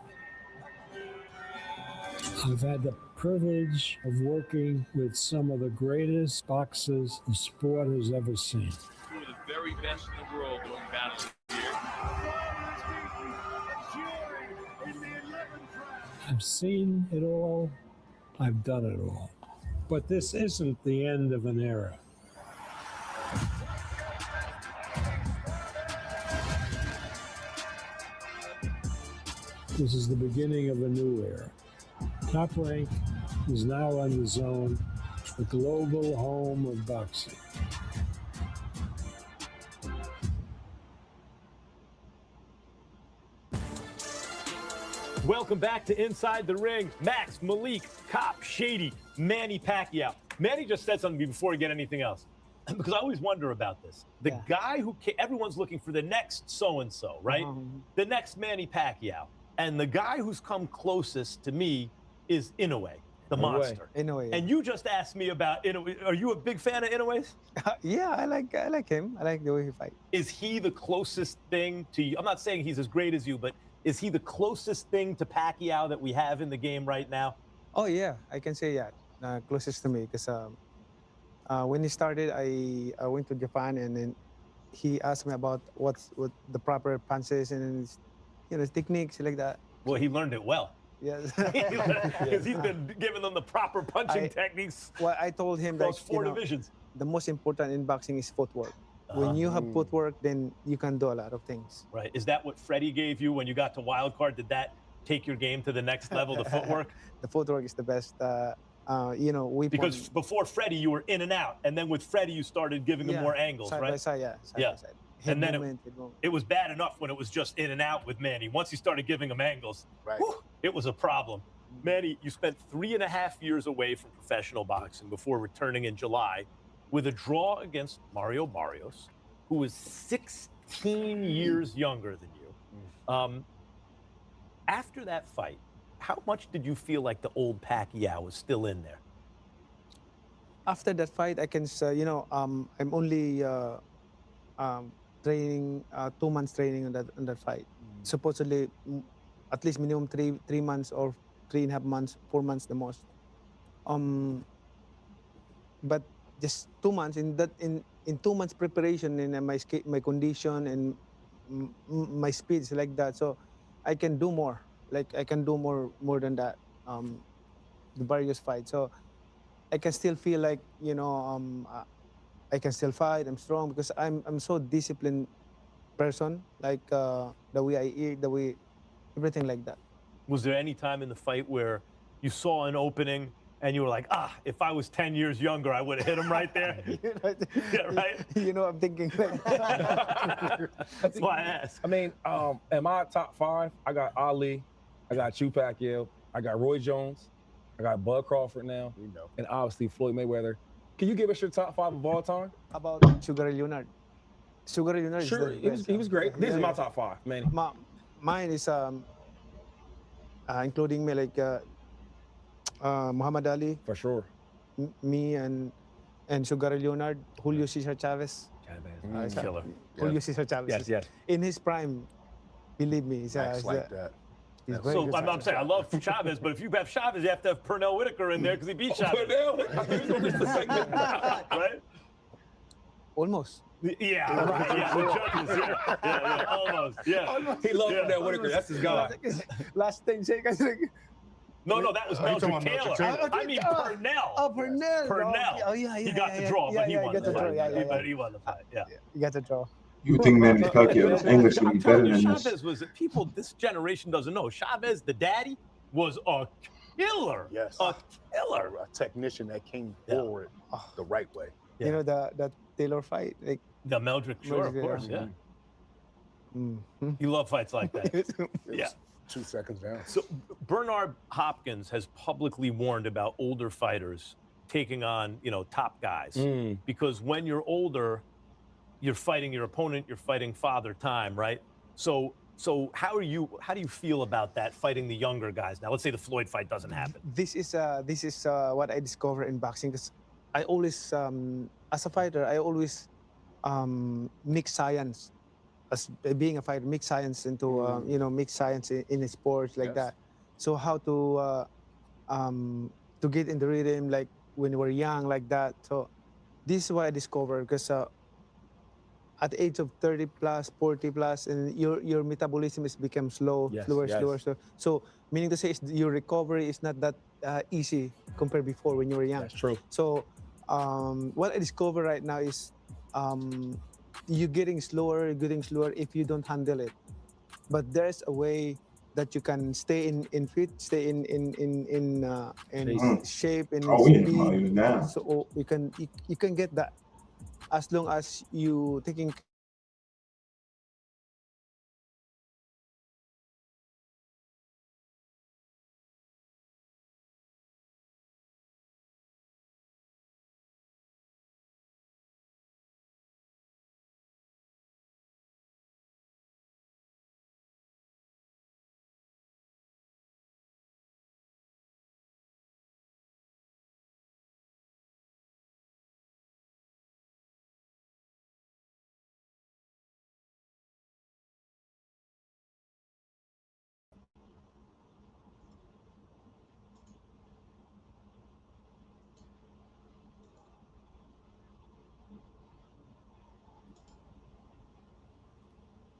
I've had the privilege of working with some of the greatest boxers the sport has ever seen. Two of the very best in the world doing battle here. I've seen it all. I've done it all. But this isn't the end of an era. This is the beginning of a new era. Top Rank is now on the zone, the global home of boxing. Welcome back to Inside the Ring. Max, Malik, Cop, Shady, Manny Pacquiao. Manny just said something to me before we get anything else, because I always wonder about this. The guy who everyone's looking for the next so-and-so, right? The next Manny Pacquiao. And the guy who's come closest to me is Inoue, the monster. Inoue. And you just asked me about Inoue. Are you a big fan of Inoue's? Yeah, I like him. I like the way he fights. Is he the closest thing to you? I'm not saying he's as great as you, but is he the closest thing to Pacquiao that we have in the game right now? Oh yeah, I can say that. Closest to me, because when he started, I went to Japan, and then he asked me about what the proper punches and his techniques like that. Well, he learned it well. Yes. Because he's been giving them the proper punching techniques. Well, I told him that Those four divisions. The most important in boxing is footwork. When you have footwork, then you can do a lot of things. Right. Is that what Freddie gave you when you got to wild card? Did that take your game to the next level, the footwork? The footwork is the best. Because before Freddie, you were in and out. And then with Freddie, you started giving him more angles, side right? By side, side by side. And then it was bad enough when it was just in and out with Manny. Once he started giving him angles, it was a problem. Manny, you spent 3.5 years away from professional boxing before returning in July with a draw against Mario Barrios, who was 16 years younger than you. After that fight, how much did you feel like the old Pacquiao was still in there? After that fight, I can say, I'm only training 2 months training on that fight. Supposedly, at least minimum 3 months or 3.5 months, 4 months the most. But just 2 months in 2 months preparation and my condition and my speed is like that. So I can do more. Like I can do more than that. The various fights. So I can still feel like I can still fight. I'm strong because I'm so disciplined person. Like the way I eat, the way everything like that. Was there any time in the fight where you saw an opening and you were like, if I was 10 years younger, I would have hit him right there? Yeah, right? I'm thinking like That's why I asked. I mean, in my top 5, I got Ali, I got Chu Pacquiao, I got Roy Jones, I got Bud Crawford now, and obviously Floyd Mayweather. Can you give us your top 5 of all time? How about Sugar Leonard? Sugar Leonard sure, is he was great. This is my top 5, man. Mine is including me like Muhammad Ali. For sure. Me and Sugar Leonard, Julio Cesar Chavez. Killer. Julio Cesar Chavez. Yes. In his prime, believe me. He's like that. So I'm saying I love Chavez, but if you have Chavez, you have to have Pernell Whitaker in there because he beat Chavez. Right? Almost. Yeah, right. Yeah, the judges. Yeah, almost. Yeah. Almost. He loves Pernell Whitaker. That's his guy. Last thing, Jake. No, that was Meldrick Taylor. I mean Pernell. Oh, Pernell. Pernell. Oh, yeah. He got the draw, but he won the fight. Yeah. But he won the fight. Yeah. You got the draw. You think Manny Pacquiao's English would be better than this? Chavez was people. This generation doesn't know. Chavez, the daddy, was a killer. Yes. A killer. A technician that came forward the right way. You know that Taylor fight, like the Meldrick, sure, of course, yeah. You love fights like that. Yeah. 2 seconds down. So Bernard Hopkins has publicly warned about older fighters taking on, top guys, because when you're older, you're fighting your opponent, you're fighting father time, right? So how do you feel about that, fighting the younger guys? Now, let's say the Floyd fight doesn't happen. This is what I discovered in boxing, because I always, as a fighter, I always mix science. As being a fighter, mix science into mix science in a sport like that. So how to get in the rhythm, like when you were young, like that. So this is what I discovered, because at the age of 30 plus, 40 plus, and your metabolism has become slower. So meaning to say, your recovery is not that easy compared before when you were young. That's true. So what I discover right now is you're getting slower if you don't handle it. But there's a way that you can stay in fit, stay in shape, and speed. So you can get that as long as you taking.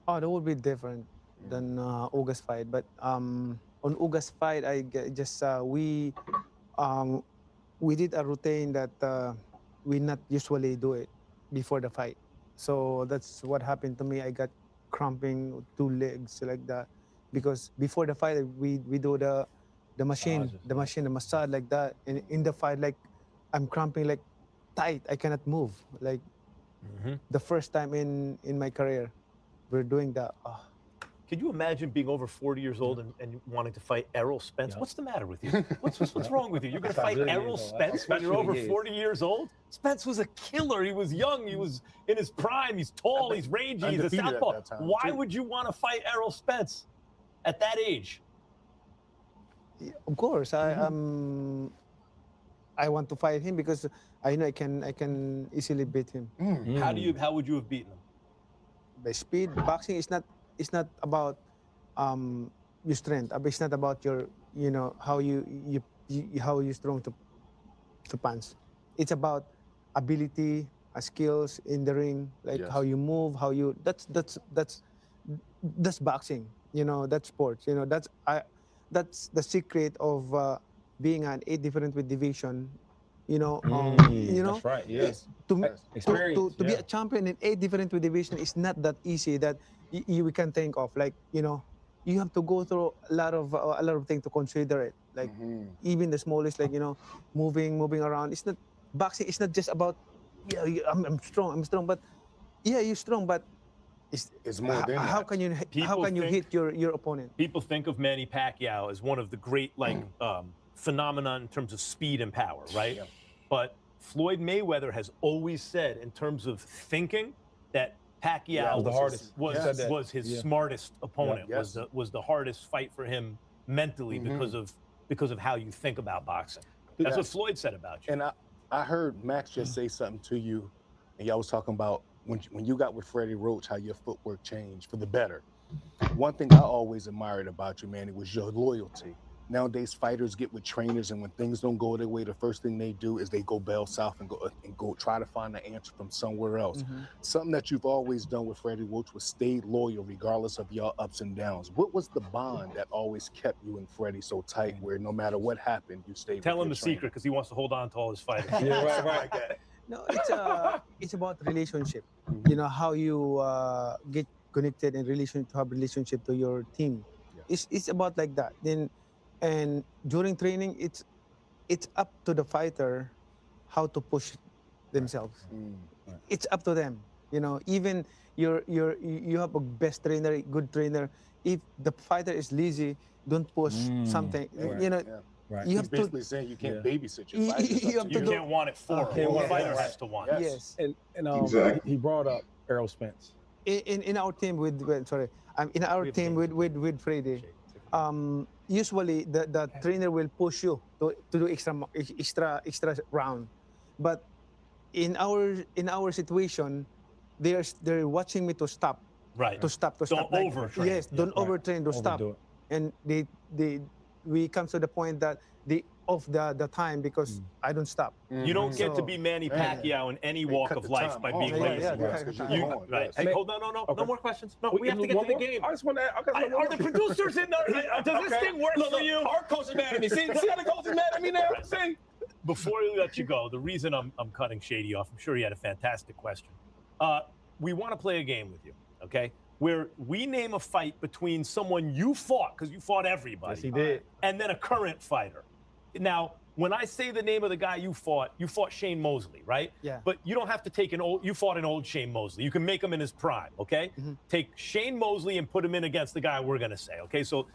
Oh, that would be different than August fight. But on August fight, we did a routine that we not usually do it before the fight. So that's what happened to me. I got cramping 2 legs like that, because before the fight we do the massage like that, and in the fight, like I'm cramping like tight. I cannot move, like the first time in my career. We're doing that. Could you imagine being over 40 years old and wanting to fight Errol Spence? Yeah. What's the matter with you? What's wrong with you? You're going to fight Errol Spence when you're over 40 years old? Spence was a killer. He was young. He was in his prime. He's tall. He's rangy. He's a southpaw. Why would you want to fight Errol Spence at that age? Of course, I want to fight him because I know I can easily beat him. How would you have beaten him? By speed. Boxing is not about your strength. It's not about your how you strong to punch. It's about ability, skills in the ring, like how you move, how you. That's boxing. That's sports. That's the secret of being an 8 different weight division. That's right. Yes. To be a champion in 8 different weight division is not that easy that we can think of. Like you have to go through a lot of things to consider it. Like even the smallest, like moving around. It's not boxing. It's not just about I'm strong, but you're strong, but it's more than how can you hit your opponent? People think of Manny Pacquiao as one of the great phenomenon in terms of speed and power, right? Yeah. But Floyd Mayweather has always said, in terms of thinking, that Pacquiao was his smartest opponent. Was the hardest fight for him mentally because of how you think about boxing. That's what Floyd said about you. And I heard Max just say something to you, and y'all was talking about when you got with Freddie Roach, how your footwork changed for the better. One thing I always admired about you, Manny, was your loyalty. Nowadays, fighters get with trainers, and when things don't go their way, the first thing they do is they go bail south and go try to find the answer from somewhere else. Something that you've always done with Freddie Roach was stay loyal regardless of your ups and downs. What was the bond that always kept you and Freddie so tight, where no matter what happened, you stayed? Tell him the secret, because he wants to hold on to all his fighters. Right. No, it's about relationship. You know how you get connected and to have relationship to your team. Yeah. It's about like that. Then, and during training, it's up to the fighter how to push themselves. Right. It's up to them. You know, even you have a best trainer, good trainer. If the fighter is lazy, don't push something. Right. You know. Yeah. Right. You He's have to basically saying you can't babysit your fighter. you can't want it for him. The fighter has to want it. Yes. And Exactly. he brought up Errol Spence. In our team with Freddy, usually the trainer will push you to do extra round, but in our situation, they're watching me to stop. Right. To stop. Don't overtrain. Yes. Don't overtrain. Don't stop. Overdo it. And we come to the point that they off the time because I don't stop. You don't get to be Manny Pacquiao in any walk of life by being lazy. Right. Hey, hold on, no more questions. No, we have to get to the game. I just want to. Are the producers in there? Does this thing work for you? Our coach is mad at me. See how the coach is mad at me now? See? Before we let you go, the reason I'm cutting Shady off, I'm sure he had a fantastic question. We want to play a game with you, okay? Where we name a fight between someone you fought, because you fought everybody. Yes, he did. And then a current fighter. Now, when I say the name of the guy you fought Shane Mosley, right? Yeah. But you don't have to take you fought an old Shane Mosley. You can make him in his prime, okay? Mm-hmm. Take Shane Mosley and put him in against the guy we're going to say, okay? So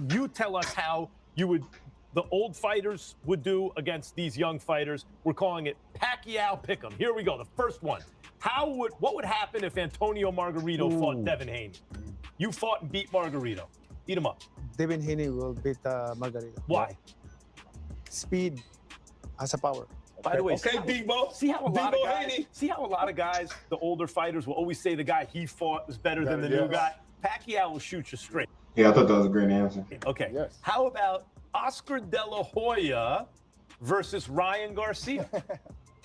you tell us how the old fighters would do against these young fighters. We're calling it Pacquiao Pick'em. Here we go, the first one. What would happen if Antonio Margarito fought Devin Haney? You fought and beat Margarito. Beat him up. Devin Haney will beat Margarito. Why? Speed has a power. By the way, Okay, Debo. see how a lot of guys, the older fighters, will always say the guy he fought was better than the new guy. Pacquiao will shoot you straight. Yeah, I thought that was a great answer. Okay. Yes. How about Oscar De La Hoya versus Ryan Garcia?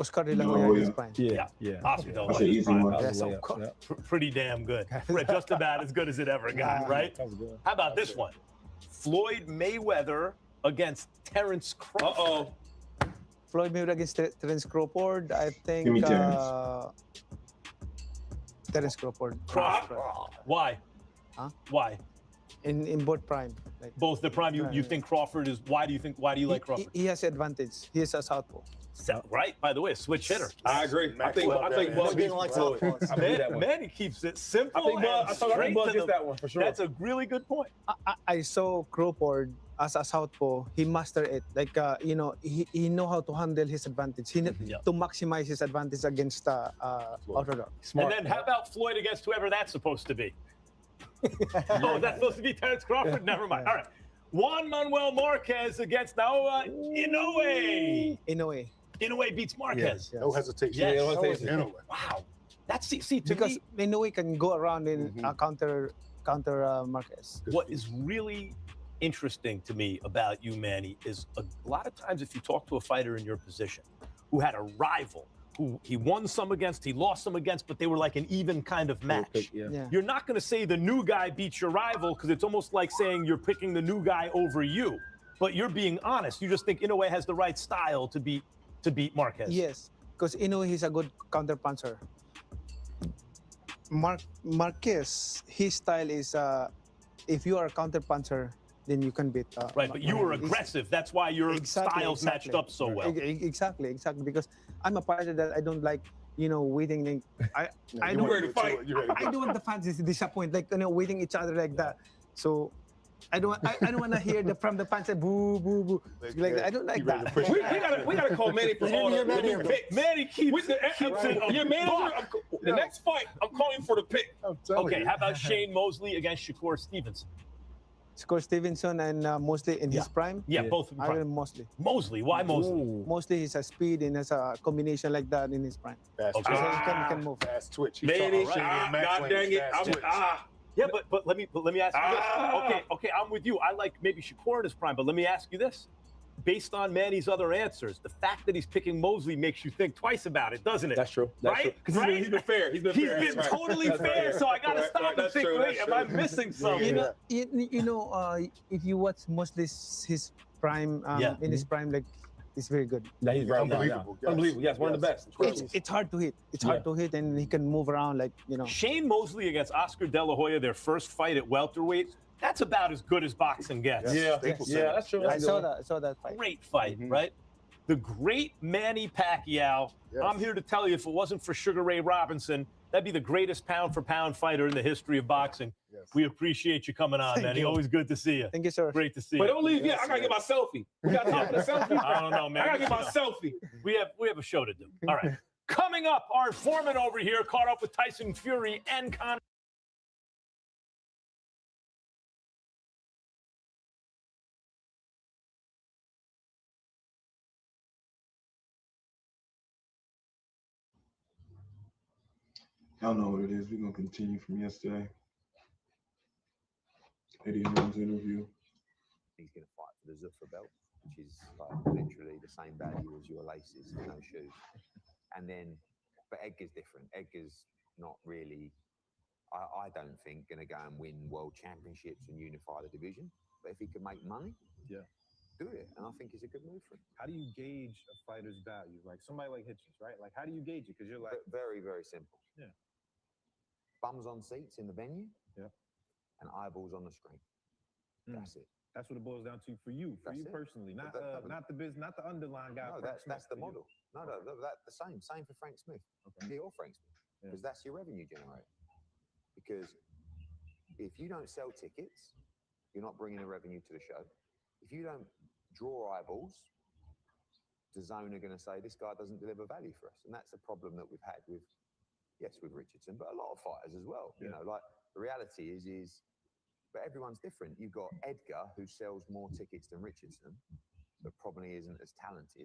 Oscar De La No, Hoya is yeah. fine. Yeah. Oscar De La That's Hoya an is easy prime. one. Yes, of course. Pretty damn good. Just about as good as it ever got, right? That was good. How about this one? Floyd Mayweather against Terrence Crawford. Floyd Mayweather against Terence Crawford. I think Give me Terrence. Terence Crawford. Why? Huh? Why? In both prime. Like, Both the prime. You think Crawford is? Why do you like Crawford? he has advantage. He is a southpaw. Right. By the way, a switch hitter. I agree. I think Bud beats Floyd. I believe that one. Man, he keeps it simple. I think and Bud straight gets to that one for sure. That's a really good point. I saw Crawford as a southpaw. He mastered it. Like he know how to handle his advantage. He to maximize his advantage against orthodox. And then how about Floyd against whoever that's supposed to be? Oh, that's supposed to be Terrence Crawford? Never mind. All right. Juan Manuel Marquez against Naoya Inoue. Inoue beats Marquez. No hesitation. Yes. Yeah, no hesitation. Wow. That's to Because me, Inoue can go around in counter Marquez. what is really interesting to me about you, Manny, is a lot of times if you talk to a fighter in your position who had a rival, who he won some against, he lost some against, but they were like an even kind of match. Yeah. You're not going to say the new guy beats your rival because it's almost like saying you're picking the new guy over you. But you're being honest. You just think Inoue has the right style to beat Marquez. Yes, because Inoue he's a good counter puncher. Marquez, his style is if you are a counter puncher, then you can beat. Right, but you were aggressive. That's why your styles matched up so well. Exactly. Because I'm a fighter that I don't like, waiting. I don't ready to fight. I don't want the fans to disappoint, like waiting each other like that. So I don't want to hear from the fans say boo boo boo. Like I don't like that. We gotta call Manny for all the new pick. Manny keeps it. Your manager. The next fight, I'm calling for the pick. Okay, how about Shane Mosley against Shakur Stevenson? Shakur Stevenson and Mosley in his prime. Yeah, both in I prime. will Mosley. Mosley, why Mosley? Mostly he's a speed and has a combination like that in his prime. Fast So he can move. Fast twitch. Manny, God dang it. Yeah, but let me ask you this. Okay, I'm with you. I like maybe Shakur in his prime, but let me ask you this. Based on Manny's other answers, the fact that he's picking Mosley makes you think twice about it, doesn't it? That's true. Right? Because he's been fair. He's been totally fair. So I got to stop and think, wait, am I missing something? If you watch mostly his prime, in his prime, like He's very good. Yeah, he's very unbelievable. Yes. Unbelievable. Yes, one of the best. It's hard to hit. It's hard to hit, and he can move around like, you know. Shane Mosley against Oscar De La Hoya, their first fight at welterweight. That's about as good as boxing gets. Yeah, that's true. I saw that fight. Great fight, right? The great Manny Pacquiao. Yes. I'm here to tell you, if it wasn't for Sugar Ray Robinson, that'd be the greatest pound-for-pound fighter in the history of boxing. Yes. We appreciate you coming on, Manny. Always good to see you. Thank you, sir. Great to see But you. don't leave yet. I gotta get my selfie. We got time for the selfie. I don't know, man. I gotta get my selfie. We have a show to do. All right. Coming up, our foreman over here caught up with Tyson Fury and Conor. I don't know what it is. We're going to continue from yesterday. Eddie Hearn's interview. He's going to fight for the Zuffa belt, which is like literally the same value as your laces, no shoes. And then, but Edgar's different. Edgar's not really, I don't think, going to go and win world championships and unify the division. But if he can make money, do it. And I think it's a good move for him. How do you gauge a fighter's value? Like somebody like Hitchens, right? Like, how do you gauge it? Because you're like... Very, very simple. Yeah. Bums on seats in the venue. Yeah. And eyeballs on the screen. That's it. That's what it boils down to for you personally, not the business, not the underlying guy. No, that's the model. No, that's the same for Frank Smith. Okay. Or Frank Smith, because that's your revenue generator. Because if you don't sell tickets, you're not bringing a revenue to the show. If you don't draw eyeballs, DAZN are going to say this guy doesn't deliver value for us, and that's the problem that we've had with Richardson, but a lot of fighters as well. You know, like the reality is. But everyone's different. You've got Edgar, who sells more tickets than Richardson, but probably isn't as talented.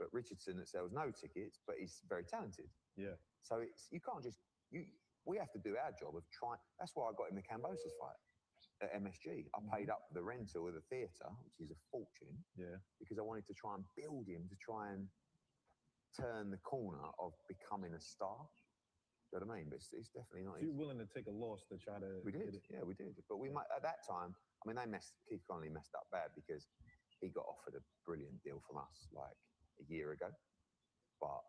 But Richardson that sells no tickets, but he's very talented. Yeah. So you can't just we have to do our job of trying. That's why I got him the Cambosis fight at MSG. I paid up for the rental of the theatre, which is a fortune. Yeah. Because I wanted to try and build him to try and turn the corner of becoming a star. You know what I mean? But it's definitely not. So you're willing to take a loss to try to. We did, yeah, we did. But we might at that time. I mean, Keith Connolly messed up bad because he got offered a brilliant deal from us like a year ago, but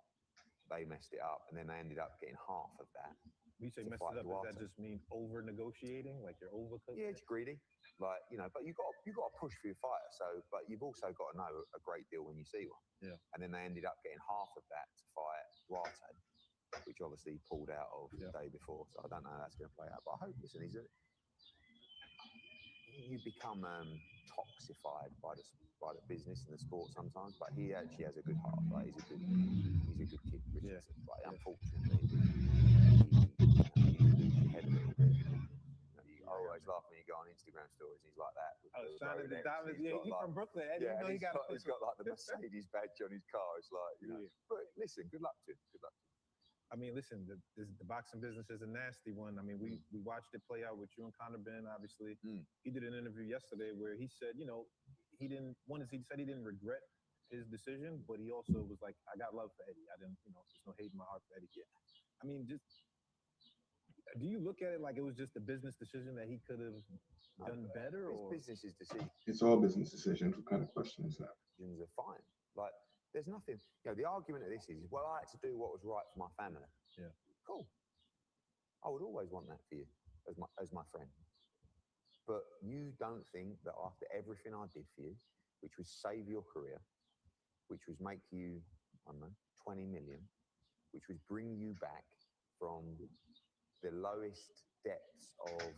they messed it up, and then they ended up getting half of that. When you say messed it up, does that just mean over negotiating, like you're overcooking? Yeah, it's greedy, like But you got to push for your fighter. So, but you've also got to know a great deal when you see one. Yeah. And then they ended up getting half of that to fight Duarte, which obviously pulled out of the day before. So I don't know how that's going to play out. But I hope, listen, you become toxified by the business and the sport sometimes. But he actually has a good heart. Like he's a good kid, Richardson. But unfortunately, you lose your head a little bit. I always laugh when you go on Instagram stories. He's like that. Shining the diamonds. Yeah, he's from Brooklyn. Yeah, he's got like the Mercedes badge on his car. It's like, But listen, good luck to him. Good luck to him. I mean, listen, the boxing business is a nasty one. I mean, we watched it play out with you and Conor Ben, obviously. He did an interview yesterday where he said, he said he didn't regret his decision, but he also was like, I got love for Eddie. I didn't, there's no hate in my heart for Eddie. Yeah. I mean, do you look at it like it was just a business decision that he could have done better? It's business's decision. It's all business decisions. What kind of question is that? Decisions are fine. Like, there's nothing, the argument of this is, well, I had to do what was right for my family. Yeah. Cool. I would always want that for you as my friend. But you don't think that after everything I did for you, which was save your career, which was make you, I don't know, 20 million, which was bring you back from the lowest depths of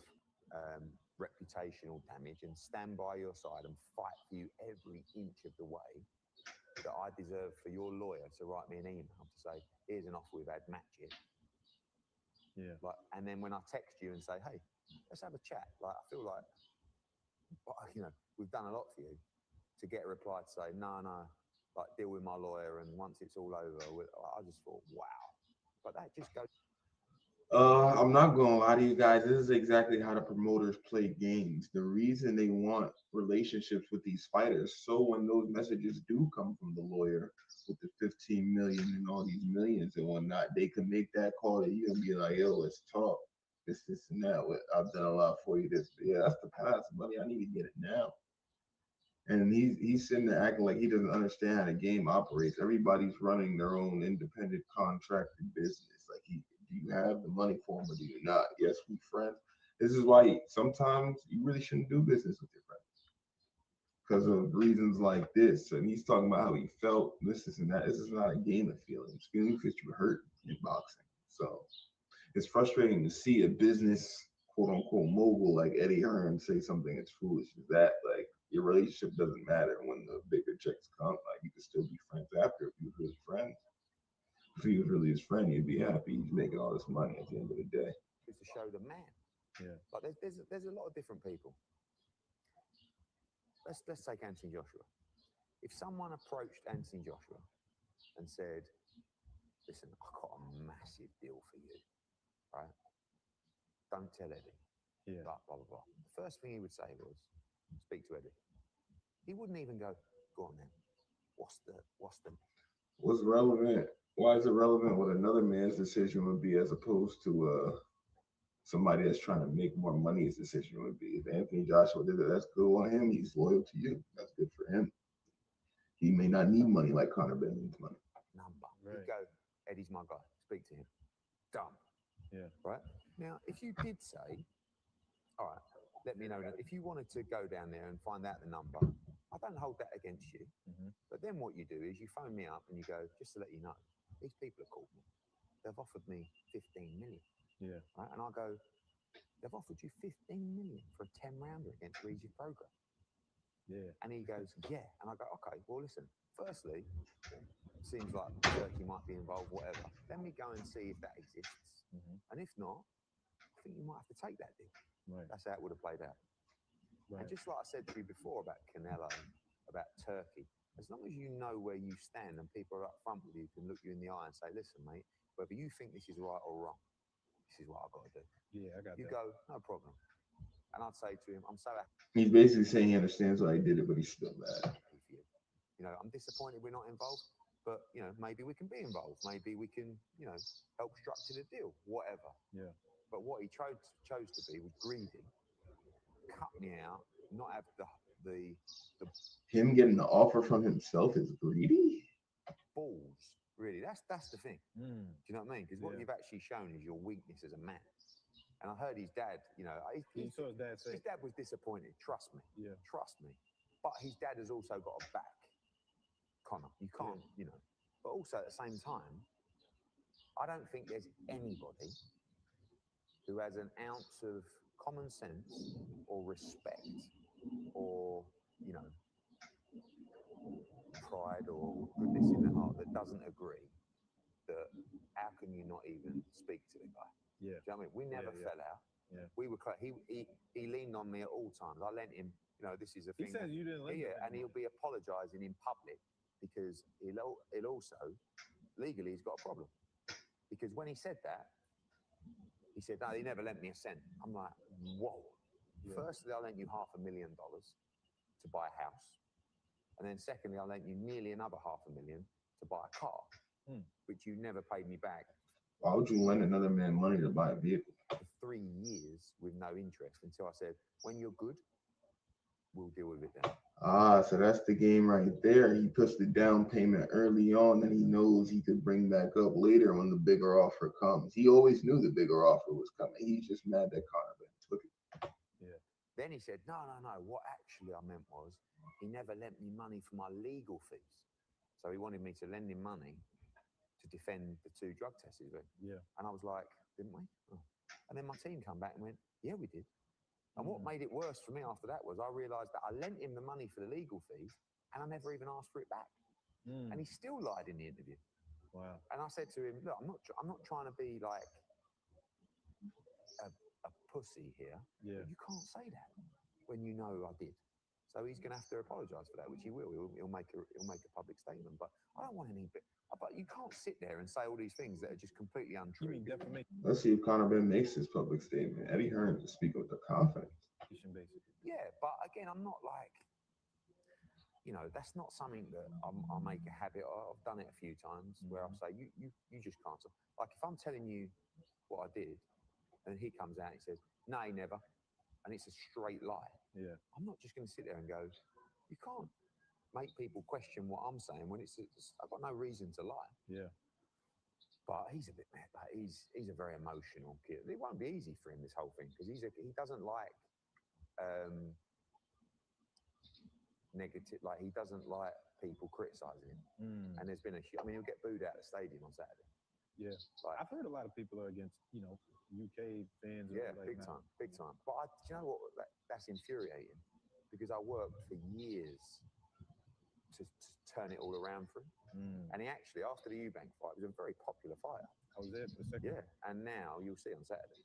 reputational damage and stand by your side and fight for you every inch of the way, that I deserve for your lawyer to write me an email to say, here's an offer we've had, match it. Yeah. And then when I text you and say, hey, let's have a chat. Like, I feel like, we've done a lot for you, to get a reply to say, no, like deal with my lawyer and once it's all over, I just thought, wow. But that just goes. I'm not gonna lie to you guys. This is exactly how the promoters play games. The reason they want relationships with these fighters, so when those messages do come from the lawyer with the 15 million and all these millions and whatnot, they can make that call to you and be like, "Yo, let's talk. This and that. I've done a lot for you. This, yeah, that's the past, buddy. I need to get it now." And he's sitting there acting like he doesn't understand how the game operates. Everybody's running their own independent contracted business. Like, do you have the money for him or do you not? Yes, we friends. This is why sometimes you really shouldn't do business with your friends because of reasons like this. And he's talking about how he felt. This and that. This is not a game of feelings. Feelings get you hurt in boxing. So it's frustrating to see a business quote unquote mogul like Eddie Hearn say something as foolish as that. Like, your relationship doesn't matter when the bigger checks come. Like, you can still be friends after if you was really friends. If he was really his friend, you'd be happy he's making all this money at the end of the day. It's to show the man. Yeah. Like there's a lot of different people. Let's take Anthony Joshua. If someone approached Anthony Joshua and said, "Listen, I've got a massive deal for you, right? Don't tell Eddie." Yeah. Blah blah blah blah. The first thing he would say was, "Speak to Eddie." He wouldn't even go, "Go on then. What's relevant? Why is it relevant what another man's decision would be as opposed to somebody that's trying to make more money? His decision would be if Anthony Joshua did it, that's good on him. He's loyal to you. That's good for him. He may not need money like Conor Ben needs money. Number. Right. You go, Eddie's my guy. Speak to him. Done. Yeah. Right? Now, if you did say, all right, let me know that if you wanted to go down there and find out the number, I don't hold that against you. Mm-hmm. But then what you do is you phone me up and you go, just to let you know, these people have called me. They've offered me 15 million. Yeah. Right? And I go, they've offered you 15 million for a 10-rounder against Regis Program. Yeah. And he goes, yeah. And I go, okay, well, listen, firstly, seems like Turkey might be involved, whatever. Let me go and see if that exists. Mm-hmm. And if not, I think you might have to take that deal. Right. That's how it would have played out. Right. And just like I said to you before about Canelo, about Turkey, as long as you know where you stand and people are up front with you, can look you in the eye and say, listen, mate, whether you think this is right or wrong, this is what I've got to do. Yeah, I got you that. go, no problem. And I'd say to him, I'm so happy. He's basically saying he understands why he did it, but he's still mad. For you. You know, I'm disappointed we're not involved, but, you know, maybe we can be involved. Maybe we can, you know, help structure the deal, whatever. Yeah. But what he chose to be was greedy, cut me out, not have the Him getting the offer from himself is greedy? balls, really. That's the thing. Mm. Do you know what I mean? Because what you've actually shown is your weakness as a man. And I heard his dad, you know, his dad say, his dad was disappointed, trust me. Yeah. Trust me. But his dad has also got a back, Conor. You can't, you know. But also at the same time, I don't think there's anybody who has an ounce of common sense or respect or, you know, pride or goodness in the heart that doesn't agree that how can you not even speak to the guy? Yeah. Do you know what I mean? We never fell out. Yeah. We were close. He leaned on me at all times. I lent him, you know, this is a thing. He says you didn't lend him. And he'll be apologising in public because he'll also, legally, he's got a problem. Because when he said that, he said, no, he never lent me a cent. I'm like, whoa. Yeah. Firstly, I lent you $500,000 to buy a house. And then secondly, I lent you nearly another $500,000 to buy a car, which you never paid me back. Why would you lend another man money to buy a vehicle? For 3 years with no interest until I said, when you're good, we'll deal with it then. Ah, so that's the game right there. He puts the down payment early on, and he knows he could bring back up later when the bigger offer comes. He always knew the bigger offer was coming. He's just mad that Conor Ben took it. Yeah. Then he said, no. What actually I meant was he never lent me money for my legal fees. So he wanted me to lend him money to defend the 2 drug tests. Yeah. And I was like, didn't we? Oh. And then my team come back and went, yeah, we did. And what made it worse for me after that was I realised that I lent him the money for the legal fees and I never even asked for it back. And he still lied in the interview. Wow. And I said to him, look, I'm not trying to be like a pussy here. Yeah. But you can't say that when you know I did. So he's going to have to apologise for that, which he will. He'll make a public statement. But I don't want any bit. But you can't sit there and say all these things that are just completely untrue. You mean defamation? Let's see if Conor Ben makes his public statement. Eddie Hearn is speaking with the confidence. Basically. Yeah, but again, I'm not like, you know, that's not something that I'll make a habit of. I've done it a few times where I'll say, you just can't. Like if I'm telling you what I did, and he comes out and he says, no, he never, and it's a straight lie. Yeah. I'm not just going to sit there and go, You can't make people question what I'm saying when it's I've got no reason to lie. Yeah. But he's a bit mad. Like he's a very emotional kid. It won't be easy for him, this whole thing, because he doesn't like negative. Like he doesn't like people criticizing him. And there's been he'll get booed out of the stadium on Saturday. Yeah, like, I've heard a lot of people are against UK fans. Yeah, like big time. But do you know what? That's infuriating, because I worked for years to turn it all around for him. And he actually, after the Eubank fight, was a very popular fighter. I was there for a second. Yeah, and now you'll see on Saturday.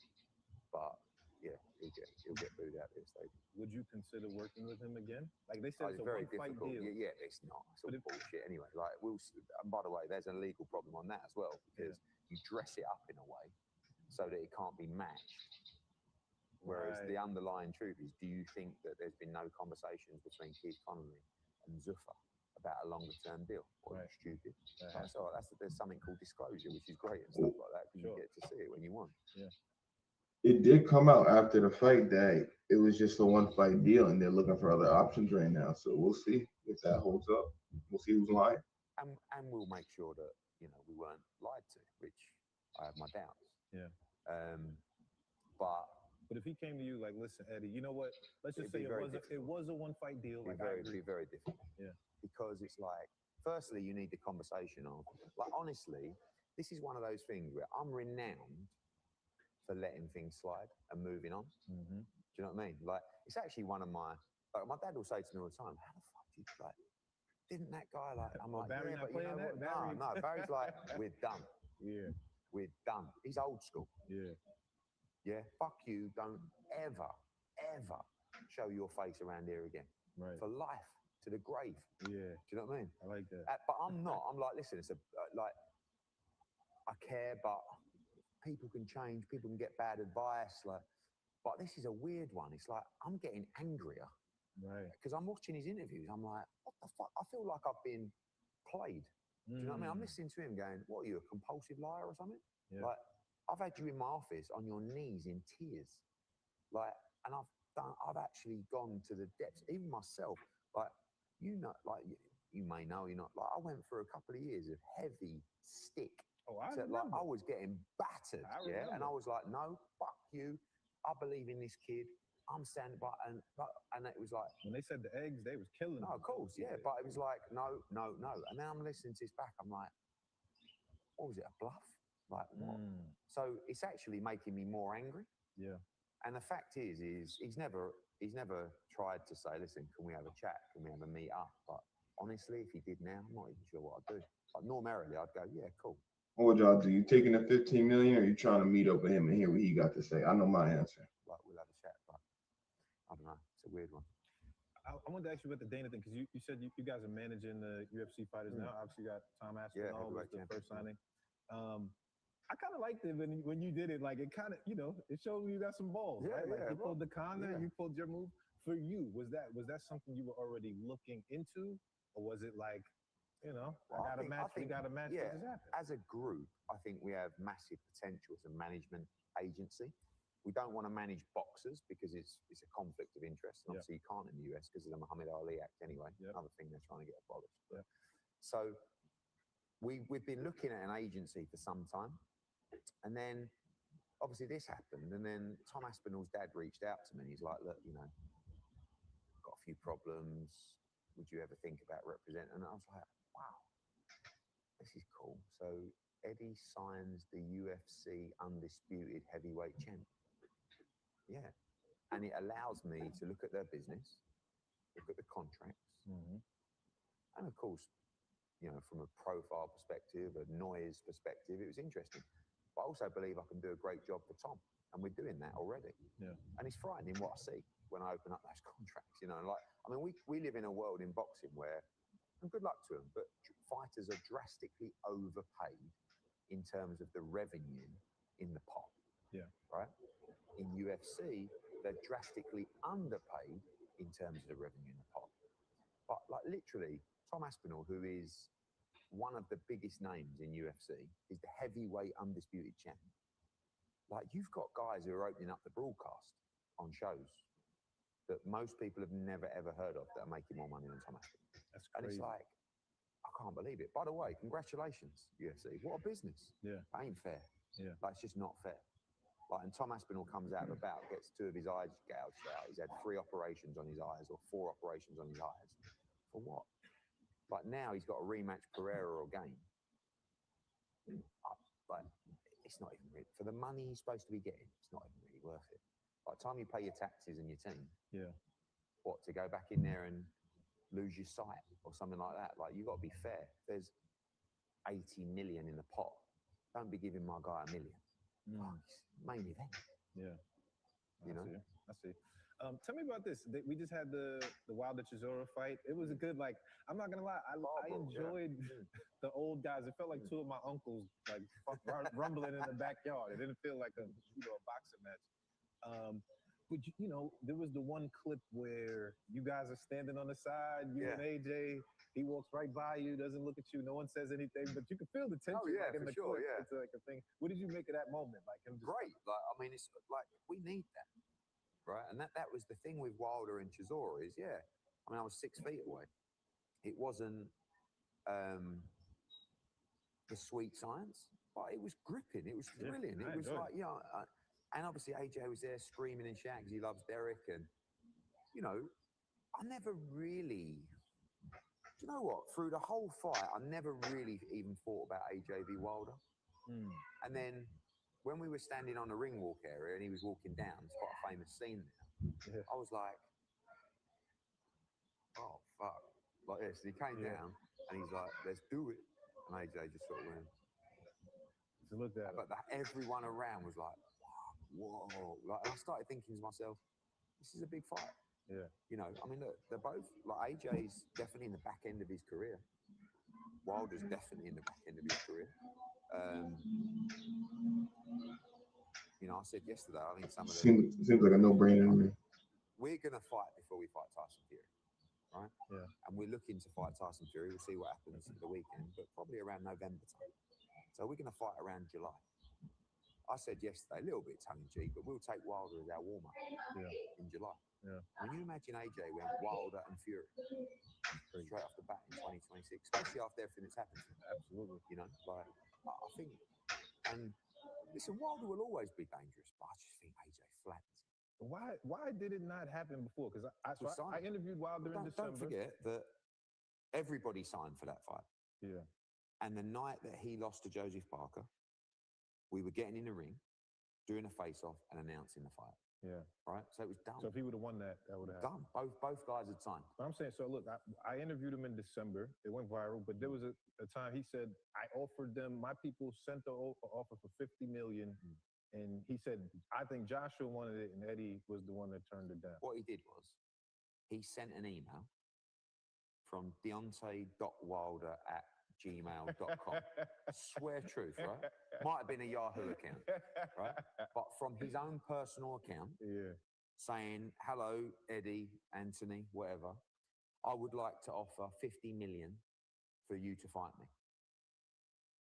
But yeah, he'll get booed out of the stadium. Would you consider working with him again? Like they said, it's a very one-fight difficult. deal. Yeah, it's not. It's all bullshit anyway. Like and by the way, there's a legal problem on that as well, because you dress it up in a way so that it can't be matched. Whereas the underlying truth is, do you think that there's been no conversations between Keith Connolly and Zuffa about a longer-term deal? Or are you stupid? So there's something called disclosure, which is great and stuff like that, because you get to see it when you want. Yeah. It did come out after the fight that it was just a one-fight deal, and they're looking for other options right now. So we'll see if that holds up. We'll see who's lying. And we'll make sure that we weren't lied to, which I have my doubts. Yeah. But if he came to you like, listen, Eddie, you know what? Let's just say it was a one-fight deal. It'd be very difficult. Yeah. Because it's like, firstly, you need the conversation of, like, honestly, this is one of those things where I'm renowned for letting things slide and moving on. Do you know what I mean? Like, it's actually one of my dad will say to me all the time, how the fuck did you, like, didn't that guy, like, I'm like, Barry yeah, not but you know playing what? that? No, Barry's like, we're done. Yeah. We're done. He's old school. Yeah. Yeah, fuck you, don't ever show your face around here again. Right. For life, to the grave. Yeah. Do you know what I mean? I like that. But I'm not. I'm like, listen, it's like, I care, but people can change, people can get bad advice, like, but this is a weird one. It's like, I'm getting angrier. Right. Because I'm watching his interviews. I'm like, what the fuck? I feel like I've been played. Do you know what I mean? I'm listening to him going, what are you, a compulsive liar or something? Yeah. Like, I've had you in my office on your knees in tears. Like, and I've actually gone to the depths, even myself. Like, like you may know, you're not, like, I went for a couple of years of heavy stick. Oh, I like, I was getting battered. And I was like, no, fuck you. I believe in this kid. I'm standing by, and it was like, when they said the eggs, they was killing. No, of course, yeah. But it was like, no. And then I'm listening to this back. I'm like, what was it, a bluff? Like what? So it's actually making me more angry. Yeah. And the fact is he's never tried to say, listen, can we have a chat? Can we have a meet up? But honestly, if he did now, I'm not even sure what I'd do. But ordinarily, I'd go, yeah, cool. What would y'all do? You taking the 15 million, or you trying to meet up with him and hear what he got to say? I know my answer. Like, we'll have a chat, but I don't know. It's a weird one. I wanted to ask you about the Dana thing, because you said you guys are managing the UFC fighters now. Obviously, you got Tom Aspinall was the first signing. I kind of liked it when you did it. Like, it kind of, it showed you got some balls, right? Like, you pulled the Conor, you pulled your move. For you, was that something you were already looking into, or was it like, well, I got a match, we got a match? Yeah, as a group, I think we have massive potential as a management agency. We don't want to manage boxers because it's a conflict of interest. And obviously you can't in the US because of the Muhammad Ali Act anyway. Another thing they're trying to get abolished. So we've been looking at an agency for some time. And then obviously this happened. And then Tom Aspinall's dad reached out to me. He's like, look, got a few problems. Would you ever think about representing? And I was like, wow, this is cool. So Eddie signs the UFC undisputed heavyweight champ. Yeah. And it allows me to look at their business, look at the contracts. And of course, from a profile perspective, a noise perspective, it was interesting. But I also believe I can do a great job for Tom. And we're doing that already. Yeah. And it's frightening what I see when I open up those contracts. We live in a world in boxing where, and good luck to them, but fighters are drastically overpaid in terms of the revenue in the pot. Yeah. Right? In UFC, they're drastically underpaid in terms of the revenue in the pot. But like literally, Tom Aspinall, who is one of the biggest names in UFC, is the heavyweight undisputed champ. Like, you've got guys who are opening up the broadcast on shows that most people have never ever heard of that are making more money than Tom Aspinall. That's And crazy. it's like, I can't believe it. By the way, congratulations, UFC. What a business. Yeah. That ain't fair. Yeah. Like, it's just not fair. Like, and Tom Aspinall comes out of a bout, gets 2 of his eyes gouged out. He's had 3 operations on his eyes or 4 operations on his eyes. For what? Like, now he's got a rematch Pereira or game. Like, it's not even really, for the money he's supposed to be getting, it's not even really worth it. By the time you pay your taxes and your team, yeah, what, to go back in there and lose your sight or something like that? Like, you got to be fair. There's 80 million in the pot. Don't be giving my guy $1 million. Fuck, main event. Yeah. You know? I see. Tell me about this. We just had the Wilder Chisora fight. It was a good, like, I'm not gonna lie, I enjoyed the old guys. It felt like 2 of my uncles like rumbling in the backyard. It didn't feel like a boxing match. But you know, there was the one clip where you guys are standing on the side, you and AJ. He walks right by you, doesn't look at you, no one says anything, but you can feel the tension. Oh yeah, like, in for the sure. clip. Yeah, it's like a thing. What did you make of that moment? Like him? Great. Like, I mean, it's like we need that. Right, and that was the thing with Wilder and Chisora is, I mean, I was 6 feet away. It wasn't the sweet science, but it was gripping. It was thrilling. It was like, and obviously AJ was there screaming and shouting because he loves Derek, and you know, I never really, do you know what? Through the whole fight, I never really even thought about AJ v Wilder, and then. When we were standing on the ring walk area and he was walking down, it's quite a famous scene there. I was like, oh, fuck. Like this. And he came down and he's like, let's do it. And AJ just sort of went. Just looked at but everyone around was like, whoa. Like, and I started thinking to myself, this is a big fight. Yeah. You know, I mean, look, they're both, like AJ's definitely in the back end of his career. Wilder's definitely in the back end of his career. You know, I said yesterday, I think some of the... Seems like a no-brainer to me. We're going to fight before we fight Tyson Fury, right? Yeah. And we're looking to fight Tyson Fury. We'll see what happens at the weekend, but probably around November time. So we're going to fight around July. I said yesterday, a little bit tongue-in-cheek, but we'll take Wilder as our warm-up in July. Yeah. When you imagine AJ went Wilder and Fury straight off the bat in 2026, especially after everything that's happened. Absolutely. You know, like, I think... And... Listen, Wilder will always be dangerous, but I just think AJ flattens him. Why did it not happen before? Because I interviewed Wilder in December. Don't forget that everybody signed for that fight. Yeah. And the night that he lost to Joseph Parker, we were getting in the ring, doing a face-off, and announcing the fight. Yeah. Right? So it was done. So if he would have won that would have happened. Done. Both guys had signed. But I'm saying, so look, I interviewed him in December. It went viral, but there was a time he said, I offered them, my people sent the offer for $50 million. And he said, I think Joshua wanted it, and Eddie was the one that turned it down. What he did was, he sent an email from Deontay.wilder@gmail.com. Swear truth, right? Might have been a Yahoo account, right? But from his own personal account, saying, hello, Eddie, Anthony, whatever, I would like to offer 50 million for you to fight me.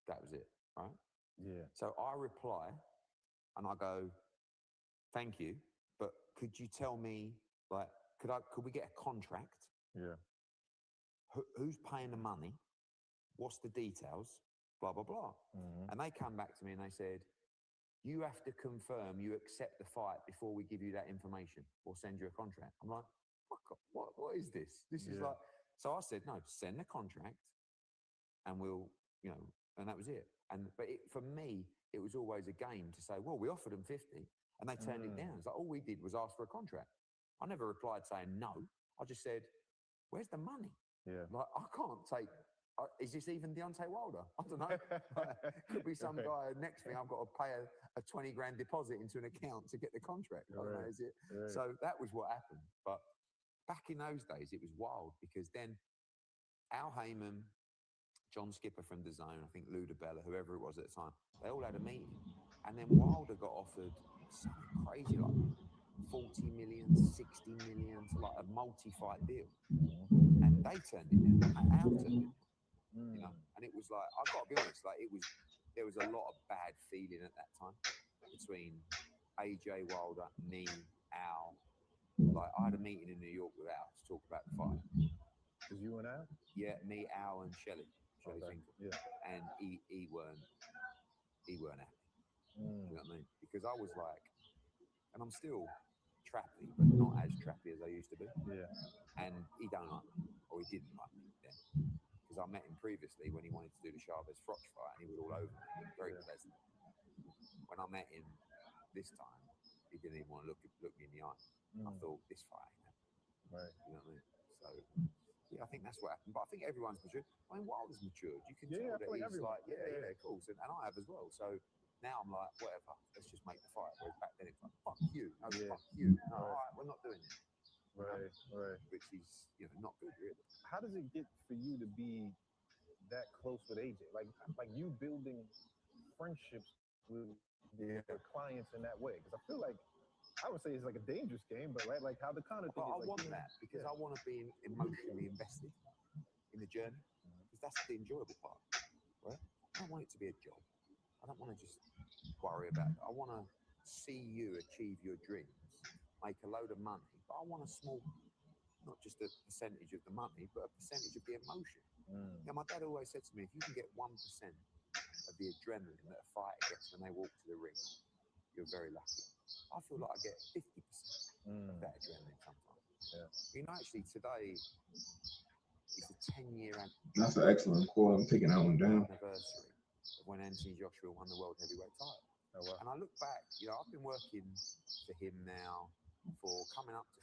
That was it, right? Yeah. So I reply and I go, thank you, but could you tell me, like, could we get a contract? Yeah. Who's paying the money? What's the details? Blah, blah, blah. And they come back to me and they said, you have to confirm you accept the fight before we give you that information or send you a contract. I'm like, what is this? This is like, so I said, no, send the contract and we'll, you know, and that was it. But for me, it was always a game to say, well, we offered them 50 and they turned it down. It's like, all we did was ask for a contract. I never replied saying no. I just said, where's the money? Yeah. Like, I can't take, is this even Deontay Wilder? I don't know. Could be some guy, next thing I've got to pay a 20 grand deposit into an account to get the contract. I don't know, is it? Right. So that was what happened. But back in those days, it was wild because then Al Heyman, John Skipper from DAZN, I think Lou DiBella, whoever it was at the time, they all had a meeting. And then Wilder got offered something crazy, like 40 million, 60 million for like a multi-fight deal. And they turned it down. And Al turned it down. You know? And it was like, I've got to be honest, like there was a lot of bad feeling at that time between AJ Wilder, me, Al, Like, I had a meeting in New York with Al to talk about the fight. Because you and Al? Yeah, me, Al, and Shelley. Okay. Finkel. Yeah. And he weren't happy. Mm. You know what I mean? Because I was like, and I'm still trappy, but not as trappy as I used to be. Yeah. And he don't like me, or he didn't like me then. Because I met him previously when he wanted to do the Chavez Froch fight, and he was all over me, very pleasant. When I met him this time, he didn't even want to look me in the eye. I thought, this fight ain't happening. Right. You know what I mean? So, yeah, I think that's what happened. But I think everyone's matured. I mean, Wilder's matured. You can tell that he's like, yeah, cool. So, and I have as well. So now I'm like, whatever, let's just make the fight. Whereas back then it's like, fuck you. No, fuck you. No, all right, we're not doing it. Right, right. Which is, not good, really. How does it get for you to be that close with AJ? Like you building friendships with your clients in that way? Because I feel like, I would say it's like a dangerous game, but right, like how the Conor thing is. I want that because I want to be emotionally invested in the journey, because that's the enjoyable part, right? I don't want it to be a job. I don't want to just worry about it. I want to see you achieve your dreams, make a load of money, but I want a small, not just a percentage of the money, but a percentage of the emotion. Yeah, my dad always said to me, if you can get 1% of the adrenaline that a fighter gets when they walk to the ring, you're very lucky. I feel like I get 50% of that adrenaline sometimes. Yeah. Actually today is the 10-year That's an excellent quote. I'm taking that one down. anniversary of when Anthony Joshua won the world heavyweight title. Oh, wow. And I look back, I've been working for him now for coming up to